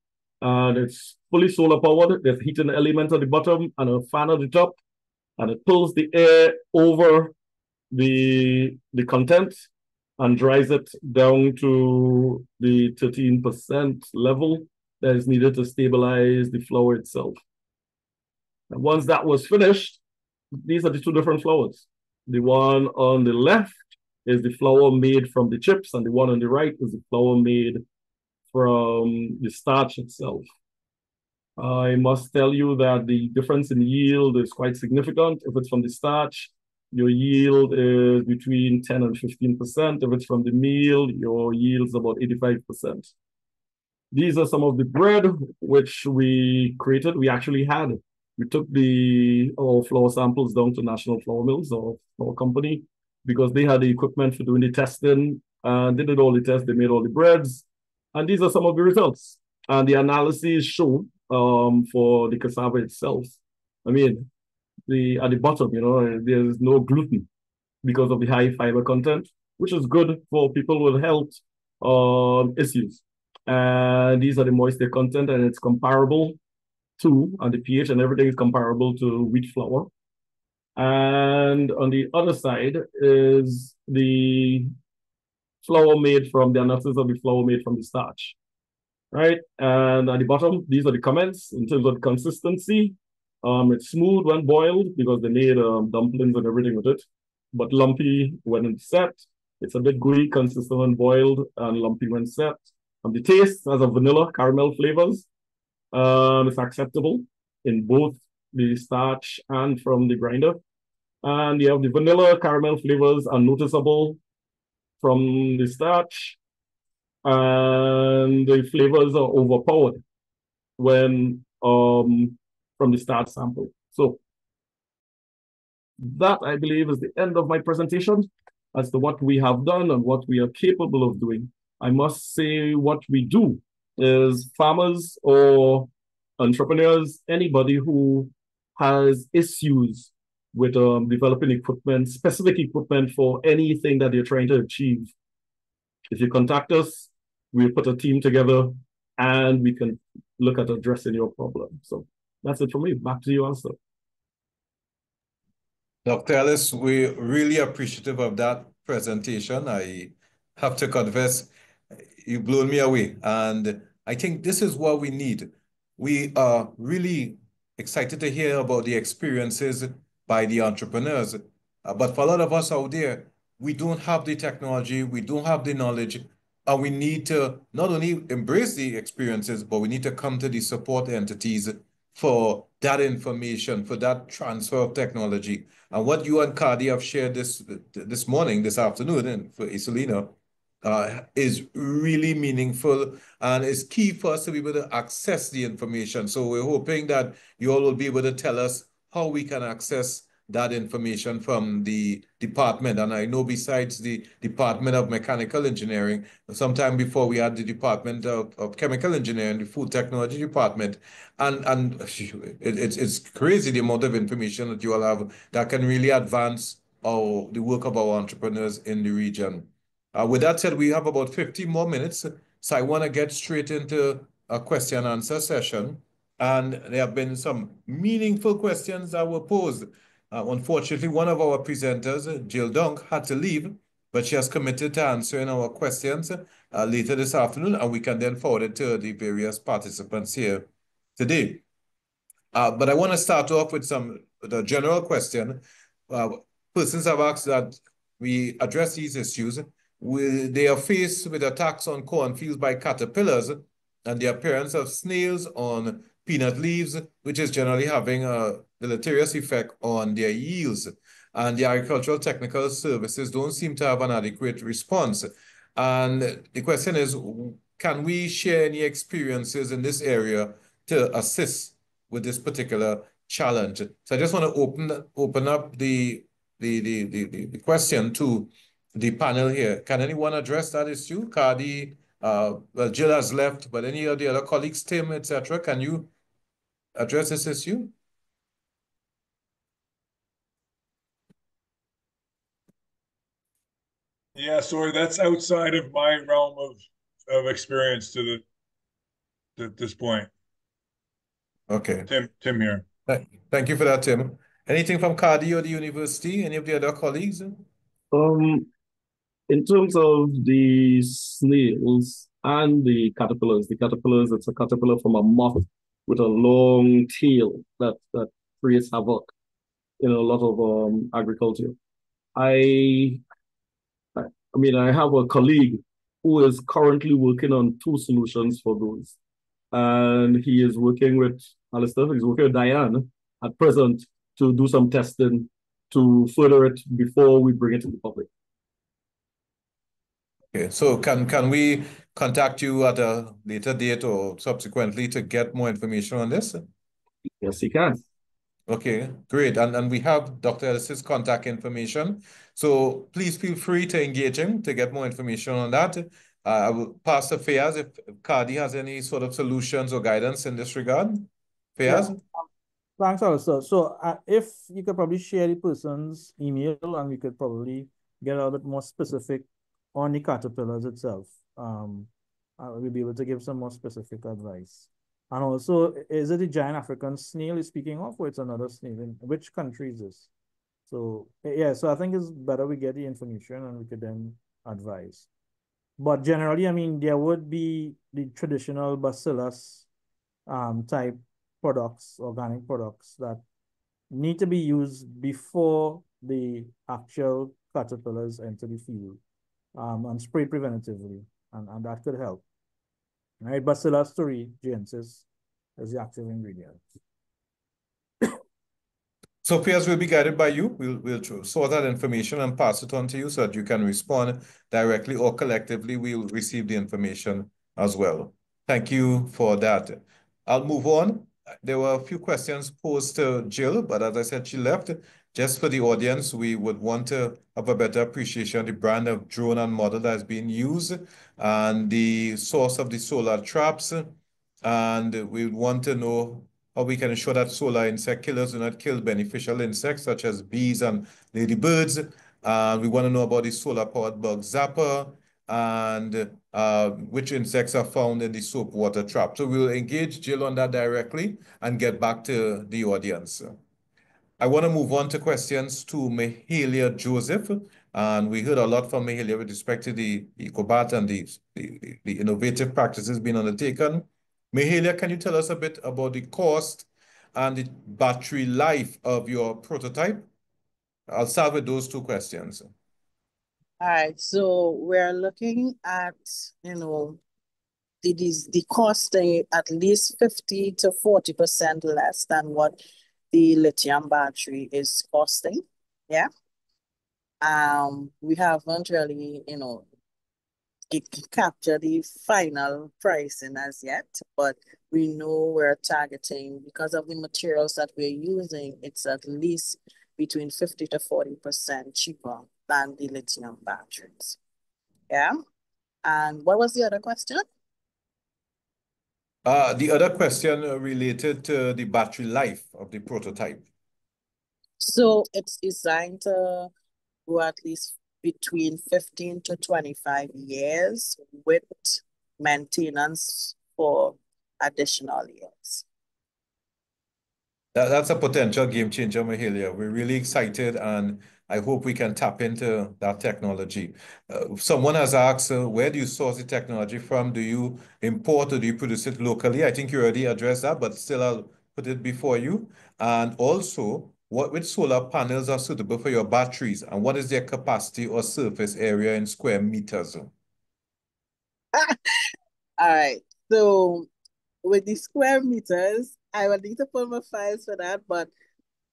And it's fully solar powered. There's a heating element at the bottom and a fan at the top, and it pulls the air over the content and dries it down to the 13% level that is needed to stabilize the flour itself. And once that was finished, these are the two different flours. The one on the left is the flour made from the chips, and the one on the right is the flour made from the starch itself. I must tell you that the difference in yield is quite significant. If it's from the starch, your yield is between 10 and 15%. If it's from the meal, your yield is about 85%. These are some of the bread which we created. We took our flour samples down to National Flour Mills, or flour company, because they had the equipment for doing the testing, and they did all the tests, they made all the breads, and these are some of the results. And the analysis show for the cassava itself. I mean, at the bottom, there's no gluten because of the high fiber content, which is good for people with health issues. And these are the moisture content, and it's comparable to, and the pH and everything is comparable to wheat flour. And on the other side is the flour made from the analysis of the flour made from the starch, right? And at the bottom, these are the comments in terms of the consistency. It's smooth when boiled because they made dumplings and everything with it, but lumpy when it's set. It's a bit gooey, consistent when boiled, and lumpy when set. And the taste has a vanilla caramel flavors. It's acceptable in both the starch and from the grinder. And you have the vanilla caramel flavors are noticeable from the starch, and the flavors are overpowered when from the starch sample. So that, I believe, is the end of my presentation as to what we have done and what we are capable of doing. I must say what we do is farmers or entrepreneurs, anybody who has issues with developing equipment, specific equipment for anything that they're trying to achieve. If you contact us, we'll put a team together and we can look at addressing your problem. So that's it for me. Back to you, Allister. Dr. Ellis, we're really appreciative of that presentation. I have to confess, you blew me away. And I think this is what we need. We are really excited to hear about the experiences by the entrepreneurs. But for a lot of us out there, we don't have the technology, we don't have the knowledge, and we need to not only embrace the experiences, but we need to come to the support entities for that information, for that transfer of technology. And what you and CARDI have shared this afternoon, and for Isolina, is really meaningful and is key for us to be able to access the information. So we're hoping that you all will be able to tell us how we can access that information from the department. And I know besides the Department of Mechanical Engineering, sometime before we had the Department of Chemical Engineering, the Food Technology Department, and it's crazy the amount of information that you all have that can really advance the work of our entrepreneurs in the region. With that said, we have about 15 more minutes, so I want to get straight into a question and answer session. And there have been some meaningful questions that were posed. Unfortunately, one of our presenters, Jill Donk, had to leave, but she has committed to answering our questions later this afternoon, and we can then forward it to the various participants here today. But I want to start off with the general question. Persons have asked that we address these issues. They are faced with attacks on cornfields by caterpillars and the appearance of snails on peanut leaves, which is generally having a deleterious effect on their yields. And the agricultural technical services don't seem to have an adequate response. And the question is, can we share any experiences in this area to assist with this particular challenge? So I just want to open up the question to the panel here. Can anyone address that issue? CARDI, well, Jill has left, but any of the other colleagues, Tim, etc., can you address this issue? Yeah, sorry, that's outside of my realm of experience to this point. Okay. Tim here. Thank you for that, Tim. Anything from CARDI or the university? Any of the other colleagues? In terms of the snails and the caterpillars, it's a caterpillar from a moth with a long tail that creates havoc in a lot of agriculture. I mean, I have a colleague who is currently working on 2 solutions for those. And he is working with Allister, he's working with Diane at present to do some testing to further it before we bring it to the public. Okay, so can we contact you at a later date or subsequently to get more information on this? Yes, he can. Okay, great. And we have Dr. Ellis's contact information. So please feel free to engage him to get more information on that. I will pass to Fayaz if CARDI has any sort of solutions or guidance in this regard. Fayaz? Yeah. Thanks, Allister. So if you could probably share the person's email and we could probably get a little bit more specific on the caterpillars itself. We'll be able to give some more specific advice. And also, is it the giant African snail you're speaking of, or it's another snail? In which country is this? So, yeah, so I think it's better we get the information and we could then advise. But generally, I mean, there would be the traditional bacillus type products, organic products that need to be used before the actual caterpillars enter the field and sprayed preventatively, and that could help. Right, Bacillus thuringiensis is the active ingredient. So Fayaz will be guided by you. We'll sort that information and pass it on to you so that you can respond directly or collectively. We'll receive the information as well. Thank you for that. I'll move on. There were a few questions posed to Jill, but as I said, she left. Just for the audience, we would want to have a better appreciation of the brand of drone and model that is being used and the source of the solar traps. And we want to know how we can ensure that solar insect killers do not kill beneficial insects such as bees and ladybirds. We want to know about the solar-powered bug zapper and which insects are found in the soap water trap. So we'll engage Jill on that directly and get back to the audience. I want to move on to questions to Mahalia Joseph. And we heard a lot from Mahalia with respect to the EcoBat and the innovative practices being undertaken. Mahalia, can you tell us a bit about the cost and the battery life of your prototype? I'll start with those 2 questions. All right, so we're looking at, the costing at least 50 to 40% less than what the lithium battery is costing. Yeah. We haven't really, captured the final pricing as yet, but we know we're targeting, because of the materials that we're using, it's at least between 50 to 40% cheaper than the lithium batteries. Yeah. And what was the other question? The other question related to the battery life of the prototype. So it's designed to go at least between 15 to 25 years with maintenance for additional years. That's a potential game changer, Mahalia. We're really excited, and I hope we can tap into that technology. Someone has asked, where do you source the technology from? Do you import or do you produce it locally? I think you already addressed that, but still I'll put it before you. And also, which solar panels are suitable for your batteries, and what is their capacity or surface area in square meters? All right. So with the square meters, I will need to pull my files for that, but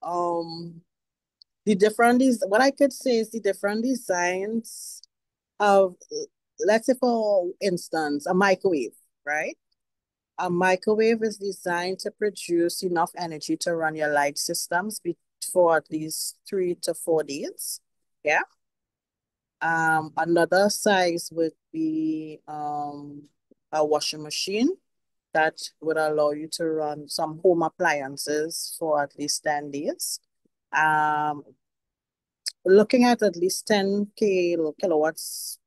the different is what I could say is the different designs of, let's say for instance, a microwave, right? A microwave is designed to produce enough energy to run your light systems for at least 3 to 4 days. Yeah. Another size would be a washing machine that would allow you to run some home appliances for at least 10 days. Looking at least 10 kilowatts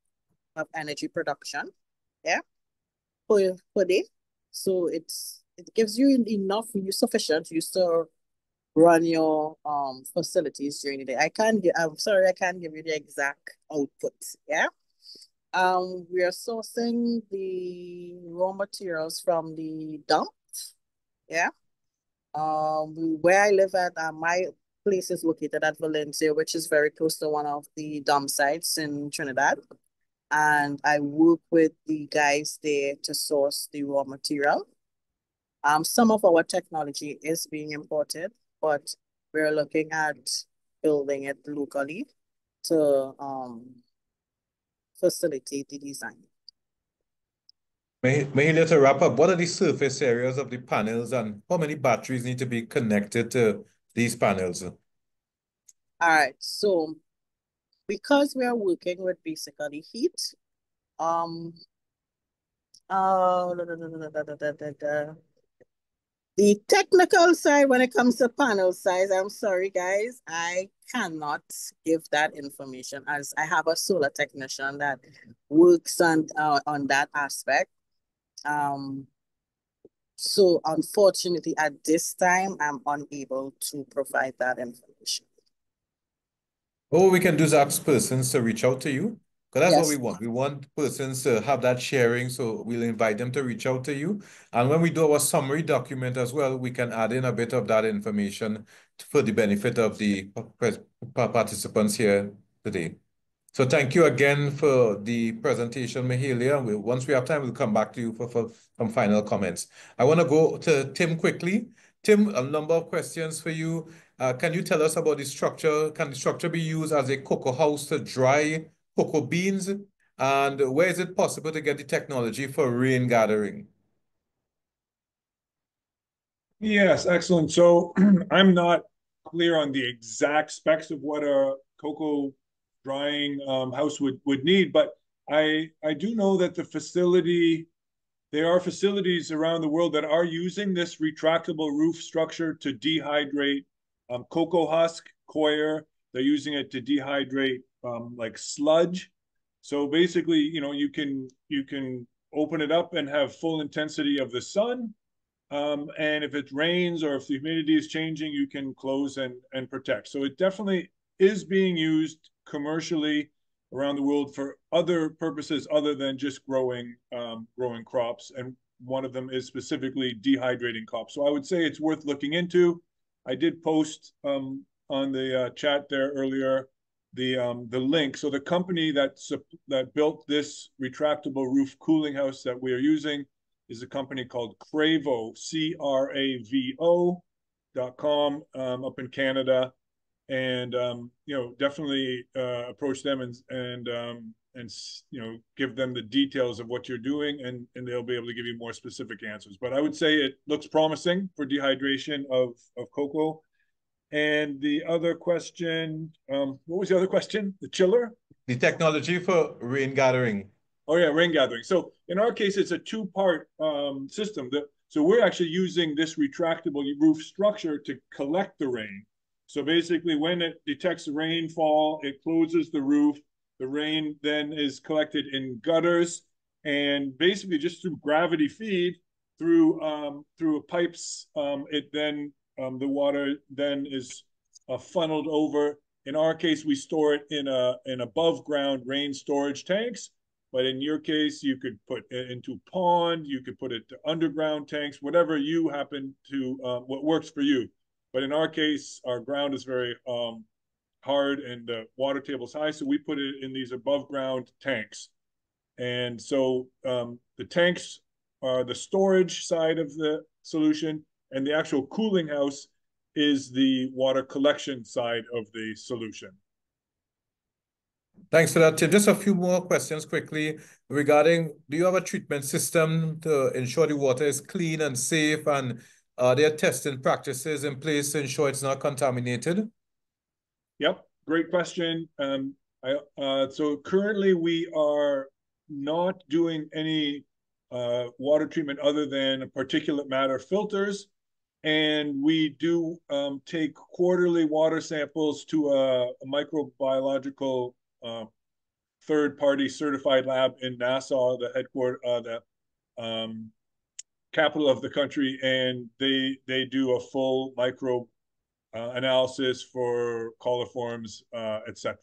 of energy production, yeah, per day. So it gives you enough, sufficient use to run your facilities during the day. I'm sorry, I can't give you the exact output. Yeah. We are sourcing the raw materials from the dump. Yeah. Where I live at, my place is located at Valencia, which is very close to one of the dump sites in Trinidad. And I work with the guys there to source the raw material. Some of our technology is being imported, but we're looking at building it locally to facilitate the design. Mahalia, to wrap up, what are the surface areas of the panels and how many batteries need to be connected to these panels? All right, so because we are working with basically heat, the technical side, when it comes to panel size, I'm sorry, guys, I cannot give that information as I have a solar technician that works on that aspect. So unfortunately, at this time, I'm unable to provide that information. What we can do is ask persons to reach out to you, because that's what we Yes. want. We want persons to have that sharing, so we'll invite them to reach out to you. And when we do our summary document as well, we can add in a bit of that information for the benefit of the participants here today. So thank you again for the presentation, Mahalia. Once we have time, we'll come back to you for some final comments. I want to go to Tim quickly. Tim, a number of questions for you. Can you tell us about the structure? Can the structure be used as a cocoa house to dry cocoa beans? And where is it possible to get the technology for rain gathering? Yes, excellent. So I'm not clear on the exact specs of what a cocoa drying house would need, but I do know that there are facilities around the world that are using this retractable roof structure to dehydrate cocoa husk, coir. They're using it to dehydrate like sludge. So basically, you can open it up and have full intensity of the sun. And if it rains or if the humidity is changing, you can close and protect. So it definitely is being used commercially around the world for other purposes other than just growing crops. And one of them is specifically dehydrating crops. So I would say it's worth looking into. I did post on the chat there earlier the link. So the company that built this retractable roof cooling house that we are using is a company called Cravo, CRAVO.com, up in Canada. And definitely approach them and give them the details of what you're doing, and they'll be able to give you more specific answers. But I would say it looks promising for dehydration of cocoa. And the other question, what was the other question? The chiller? The technology for rain gathering. Oh yeah, rain gathering. So in our case, it's a two-part system. So we're actually using this retractable roof structure to collect the rain. So basically, when it detects rainfall, it closes the roof. The rain then is collected in gutters, and basically just through gravity feed through pipes, the water then is funneled over. In our case, we store it in above ground rain storage tanks. But in your case, you could put it into pond, you could put it to underground tanks, whatever you happen to, what works for you. But in our case, our ground is very hard and the water table is high, so we put it in these above ground tanks. And so the tanks the storage side of the solution, and the actual cooling house is the water collection side of the solution. Thanks for that, Tim. Just a few more questions quickly regarding, do you have a treatment system to ensure the water is clean and safe, and are there testing practices in place to ensure it's not contaminated? Yep, great question. So currently we are not doing any water treatment other than particulate matter filters. And we do take quarterly water samples to a microbiological third-party certified lab in Nassau, the headquarters, the capital of the country, and they do a full microbe analysis for coliforms, etc.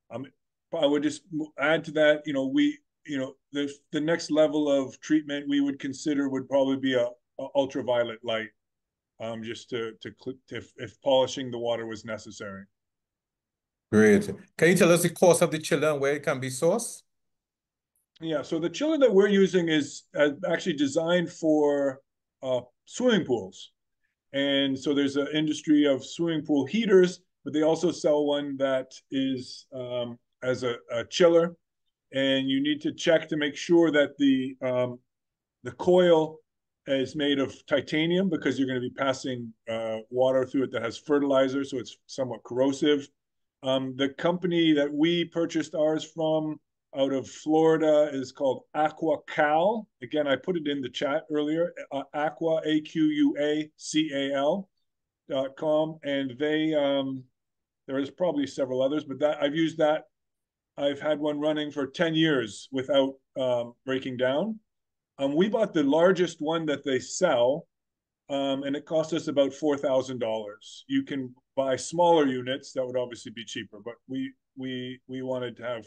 I would just add to that, the next level of treatment we would consider would probably be a ultraviolet light, just if polishing the water was necessary. Great. Can you tell us the cost of the chiller and where it can be sourced? Yeah, so the chiller that we're using is actually designed for swimming pools. And so there's an industry of swimming pool heaters, but they also sell one that is as a chiller. And you need to check to make sure that the coil is made of titanium, because you're going to be passing water through it that has fertilizer, so it's somewhat corrosive. The company that we purchased ours from out of Florida is called AquaCal. Again, I put it in the chat earlier, Aqua, AQUACAL.com. And there is probably several others, but I've used that. I've had one running for 10 years without breaking down. We bought the largest one that they sell, and it cost us about $4,000. You can buy smaller units that would obviously be cheaper, but we wanted to have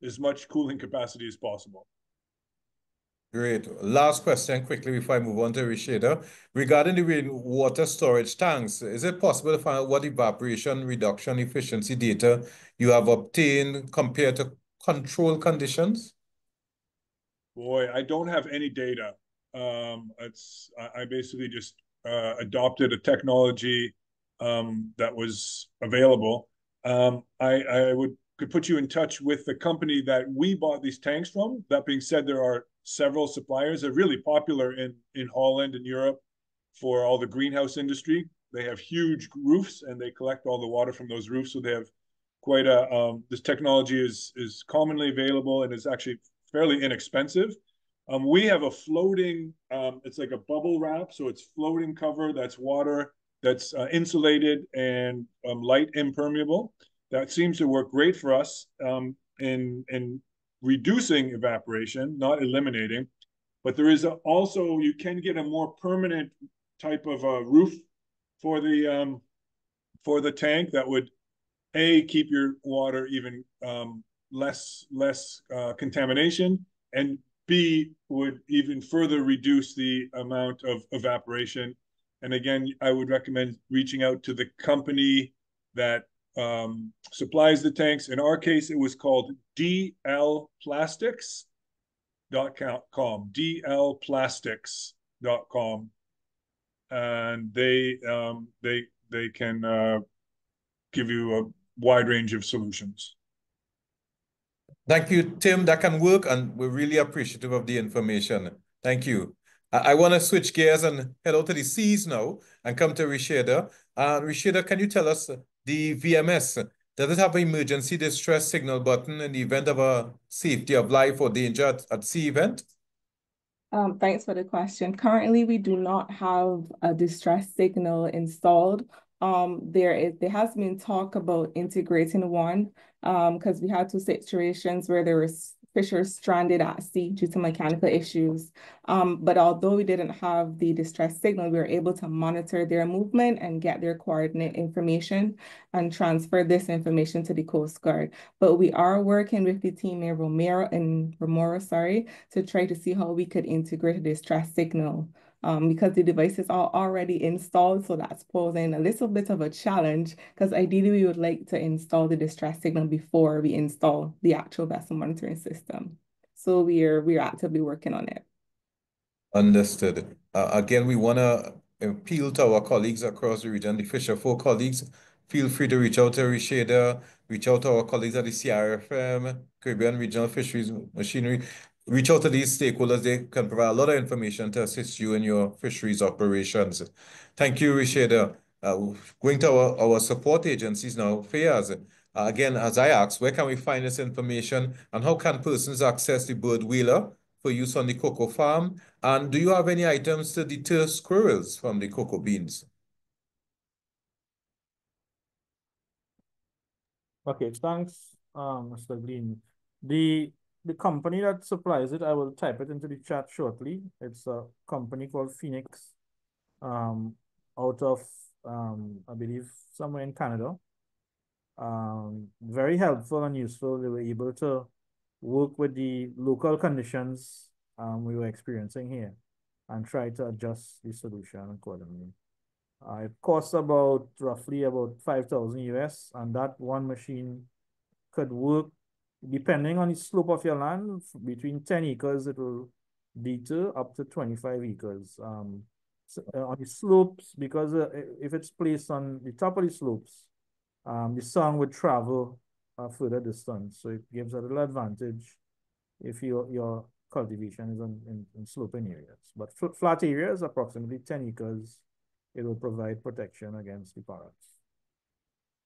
as much cooling capacity as possible. Great. Last question quickly before I move on to Richéda. Regarding the rainwater storage tanks, is it possible to find out what evaporation reduction efficiency data you have obtained compared to control conditions? Boy, I don't have any data. I basically just adopted a technology that was available. I could put you in touch with the company that we bought these tanks from. That being said, there are several suppliers. They're really popular in Holland and Europe for all the greenhouse industry. They have huge roofs and they collect all the water from those roofs. So they have quite this technology is commonly available and is actually fairly inexpensive. We have a floating, it's like a bubble wrap. So it's floating cover that's water, that's insulated and light impermeable. That seems to work great for us in reducing evaporation, not eliminating. But there is also, you can get a more permanent type of a roof for the tank that would keep your water even less contamination, and B, would even further reduce the amount of evaporation. And again, I would recommend reaching out to the company that supplies the tanks. In our case, it was called dlplastics.com, dlplastics.com, and they can give you a wide range of solutions. Thank you, Tim. That can work, and we're really appreciative of the information. Thank you. I want to switch gears and head out to the seas now and come to Richéda. Richéda, can you tell us the VMS, does it have an emergency distress signal button in the event of a safety of life or danger at sea event? Thanks for the question. Currently, we do not have a distress signal installed. There has been talk about integrating one because we had two situations where there was fishers stranded at sea due to mechanical issues. But although we didn't have the distress signal, we were able to monitor their movement and get their coordinate information and transfer this information to the Coast Guard. But we are working with the team in Romero, to try to see how we could integrate a distress signal. Because the devices are already installed, so that's posing a little bit of a challenge, because ideally we would like to install the distress signal before we install the actual vessel monitoring system. So we're actively working on it. Understood. Again, we want to appeal to our colleagues across the region, the Fisher Folk colleagues. Feel free to reach out to Richéda, reach out to our colleagues at the CRFM, Caribbean Regional Fisheries Machinery. Reach out to these stakeholders. They can provide a lot of information to assist you in your fisheries operations. Thank you, Richéda. Going to our support agencies now, Fayaz. Again, as I asked, where can we find this information and how can persons access the bird wheeler for use on the cocoa farm? And do you have any items to deter squirrels from the cocoa beans? Okay, thanks, Mr. Glean. The company that supplies it, I will type it into the chat shortly. It's a company called Phoenix, out of I believe somewhere in Canada. Very helpful and useful. They were able to work with the local conditions we were experiencing here and try to adjust the solution accordingly. It costs roughly about 5,000 US, and that one machine could work, depending on the slope of your land, between 10 acres, it will deter up to 25 acres. On the slopes, because if it's placed on the top of the slopes, the song would travel a further distance. So it gives a little advantage if your cultivation is in sloping areas. But flat areas, approximately 10 acres, it will provide protection against the parrots.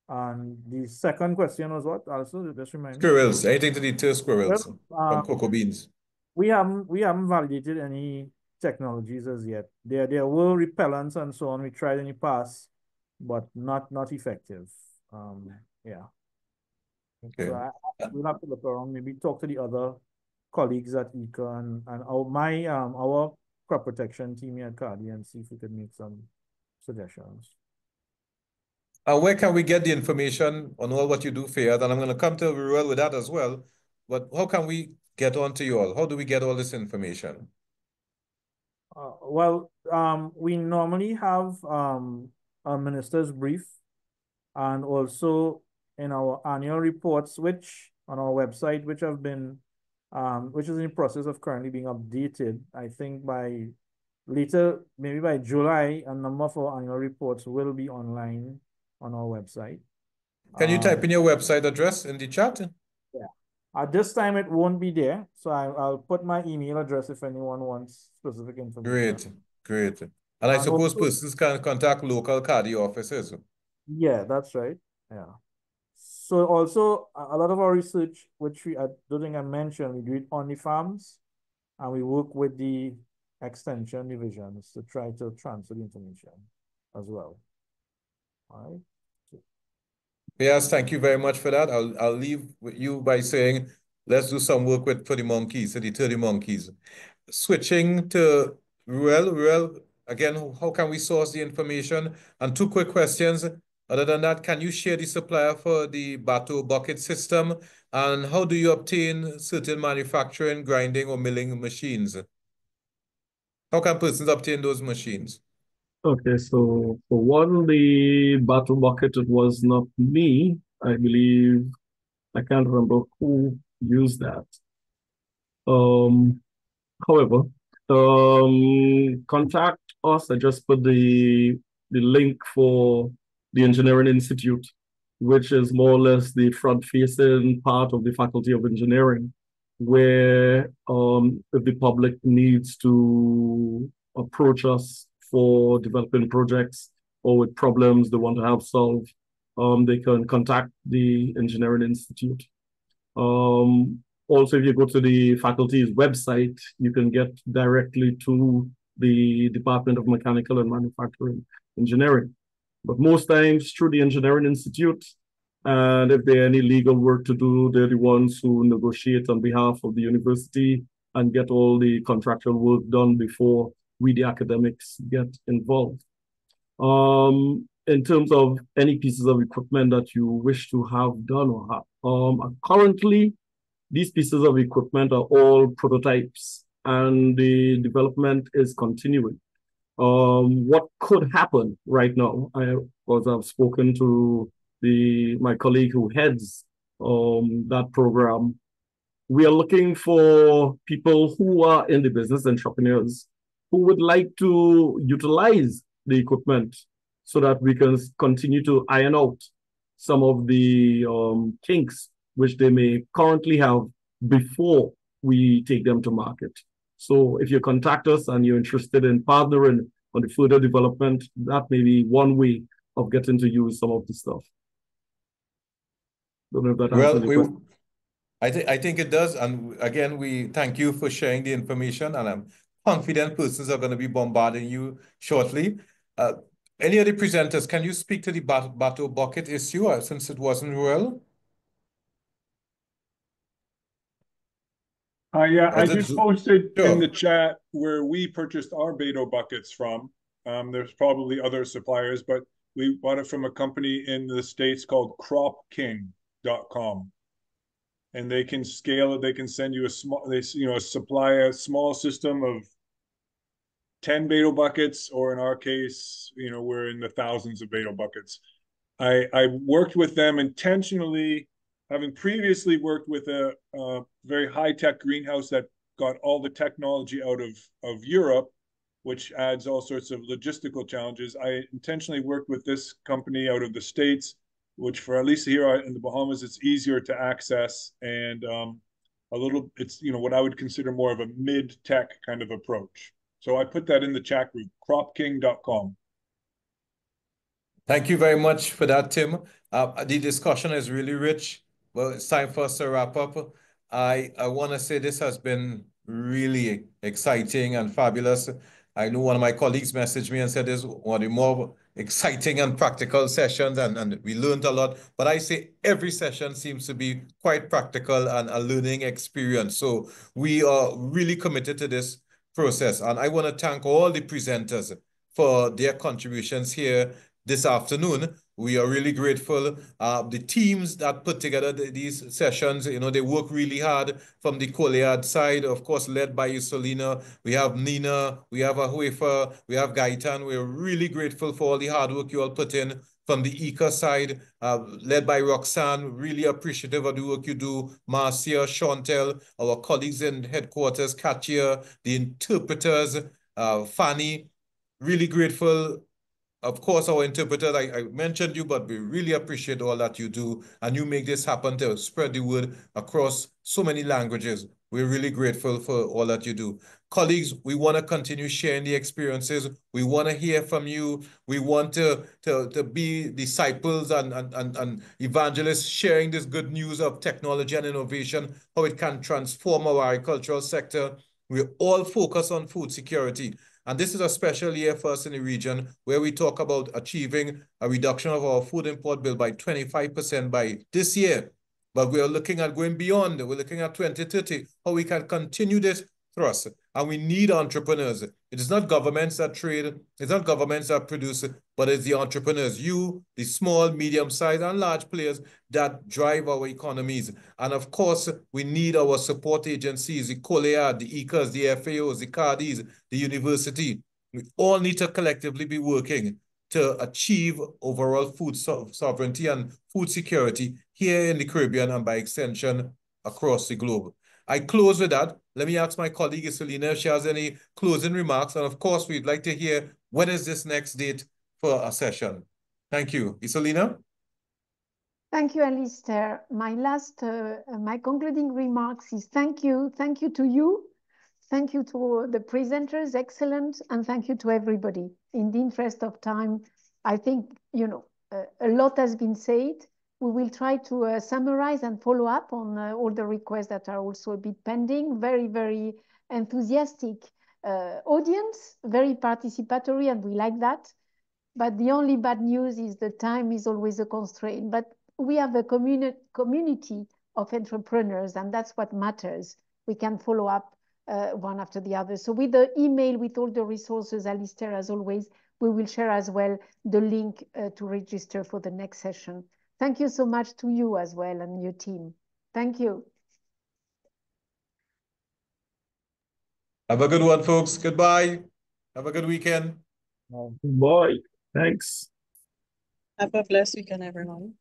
And the second question was what? Also, just remind me. Squirrels. Anything to deter squirrels Well, from cocoa beans? We haven't validated any technologies as yet. There were repellents and so on we tried in the past, but not effective. Yeah. Okay. So we'll have to look around, maybe talk to the other colleagues at IICA and our crop protection team here at CARDI and see if we could make some suggestions. Where can we get the information on all what you do, Fayaz? And I'm going to come to Ruel with that as well. But how can we get on to you all? How do we get all this information? We normally have a minister's brief, and also in our annual reports, which on our website, which have been, which is in the process of currently being updated. I think maybe by July, a number of our annual reports will be online on our website. Can you type in your website address in the chat? Yeah. At this time, it won't be there. So I'll put my email address if anyone wants specific information. Great. And I suppose persons can contact local CARDI offices. Yeah, that's right. Yeah. So also a lot of our research, which I don't think I mentioned, we do it on the farms, and we work with the extension divisions to try to transfer the information as well. All right. Yes, thank you very much for that. I'll leave with you by saying, let's do some work for the monkeys, the 30 monkeys. Switching to Ruel. Ruel, again, how can we source the information? And two quick questions. Other than that, can you share the supplier for the Boto bucket system? And how do you obtain certain manufacturing, grinding, or milling machines? How can persons obtain those machines? Okay, so for one, the Boto bucket, it was not me. I believe, I can't remember who used that. However, contact us. I just put the link for the Engineering Institute, which is more or less the front-facing part of the Faculty of Engineering, where if the public needs to approach us for developing projects or with problems they want to have solved, they can contact the Engineering Institute. Also, if you go to the faculty's website, you can get directly to the Department of Mechanical and Manufacturing Engineering. But most times through the Engineering Institute, and if there are any legal work to do, they're the ones who negotiate on behalf of the university and get all the contractual work done before we, the academics, get involved. In terms of any pieces of equipment that you wish to have done or have, currently, these pieces of equipment are all prototypes and the development is continuing. What could happen right now, I've spoken to my colleague who heads that program. We are looking for people who are in the business, entrepreneurs, who would like to utilize the equipment so that we can continue to iron out some of the kinks which they may currently have before we take them to market. So if you contact us and you're interested in partnering on the further development, that may be one way of getting to use some of the stuff. Don't know if that answers your question. I think it does. And again, we thank you for sharing the information, and I'm confident persons are going to be bombarding you shortly. Any of the presenters, can you speak to the Boto bucket issue since it wasn't Ruel? Yeah, I just posted in the chat where we purchased our Boto buckets from. There's probably other suppliers, but we bought it from a company in the States called cropking.com. And they can scale it. They can send you supply a small system of 10 Boto buckets, or in our case, we're in the thousands of Boto buckets. I worked with them intentionally, having previously worked with a very high-tech greenhouse that got all the technology out of Europe, which adds all sorts of logistical challenges. I intentionally worked with this company out of the States, which for at least here in the Bahamas, it's easier to access, and it's what I would consider more of a mid-tech kind of approach. So I put that in the chat group, cropking.com. Thank you very much for that, Tim. The discussion is really rich. Well, it's time for us to wrap up. I want to say this has been really exciting and fabulous. I know one of my colleagues messaged me and said this is one of the more exciting and practical sessions, and we learned a lot. But I say every session seems to be quite practical and a learning experience. So we are really committed to this process. And I want to thank all the presenters for their contributions here this afternoon. We are really grateful. The teams that put together these sessions, they work really hard from the COLEAD side, of course, led by Isolina. We have Nina, we have Hauber, we have Gaitan. We're really grateful for all the hard work you all put in. From the IICA side, led by Roxanne, really appreciative of the work you do. Marcia, Chantel, our colleagues in headquarters, Katia, the interpreters, Fanny, really grateful. Of course, our interpreters, I mentioned you, but we really appreciate all that you do. And you make this happen to spread the word across so many languages. We're really grateful for all that you do. Colleagues, we want to continue sharing the experiences. We want to hear from you. We want to be disciples and evangelists, sharing this good news of technology and innovation, how it can transform our agricultural sector. We're all focused on food security. And this is a special year for us in the region where we talk about achieving a reduction of our food import bill by 25% by this year. But we are looking at going beyond. We're looking at 2030, how we can continue this thrust. And we need entrepreneurs. It is not governments that trade. It's not governments that produce, but it's the entrepreneurs, you, the small, medium-sized, and large players that drive our economies. And of course, we need our support agencies, the COLEAD, the IICAs, the FAOs, the CARDIs, the university. We all need to collectively be working to achieve overall food sovereignty and food security here in the Caribbean and by extension across the globe. I close with that. Let me ask my colleague Isolina if she has any closing remarks. And of course, we'd like to hear when is this next date for a session. Thank you. Isolina? Thank you, Allister. My concluding remarks is thank you. Thank you to you. Thank you to the presenters, excellent. And thank you to everybody. In the interest of time, I think, a lot has been said. We will try to summarize and follow up on all the requests that are also a bit pending. Very, very enthusiastic audience, very participatory, and we like that. But the only bad news is the time is always a constraint. But we have a community of entrepreneurs, and that's what matters. We can follow up one after the other. So with the email, with all the resources, Allister, as always, we will share as well the link to register for the next session. Thank you so much to you as well and your team. Thank you. Have a good one, folks. Goodbye. Have a good weekend. Bye. Thanks. Have a blessed weekend, everyone.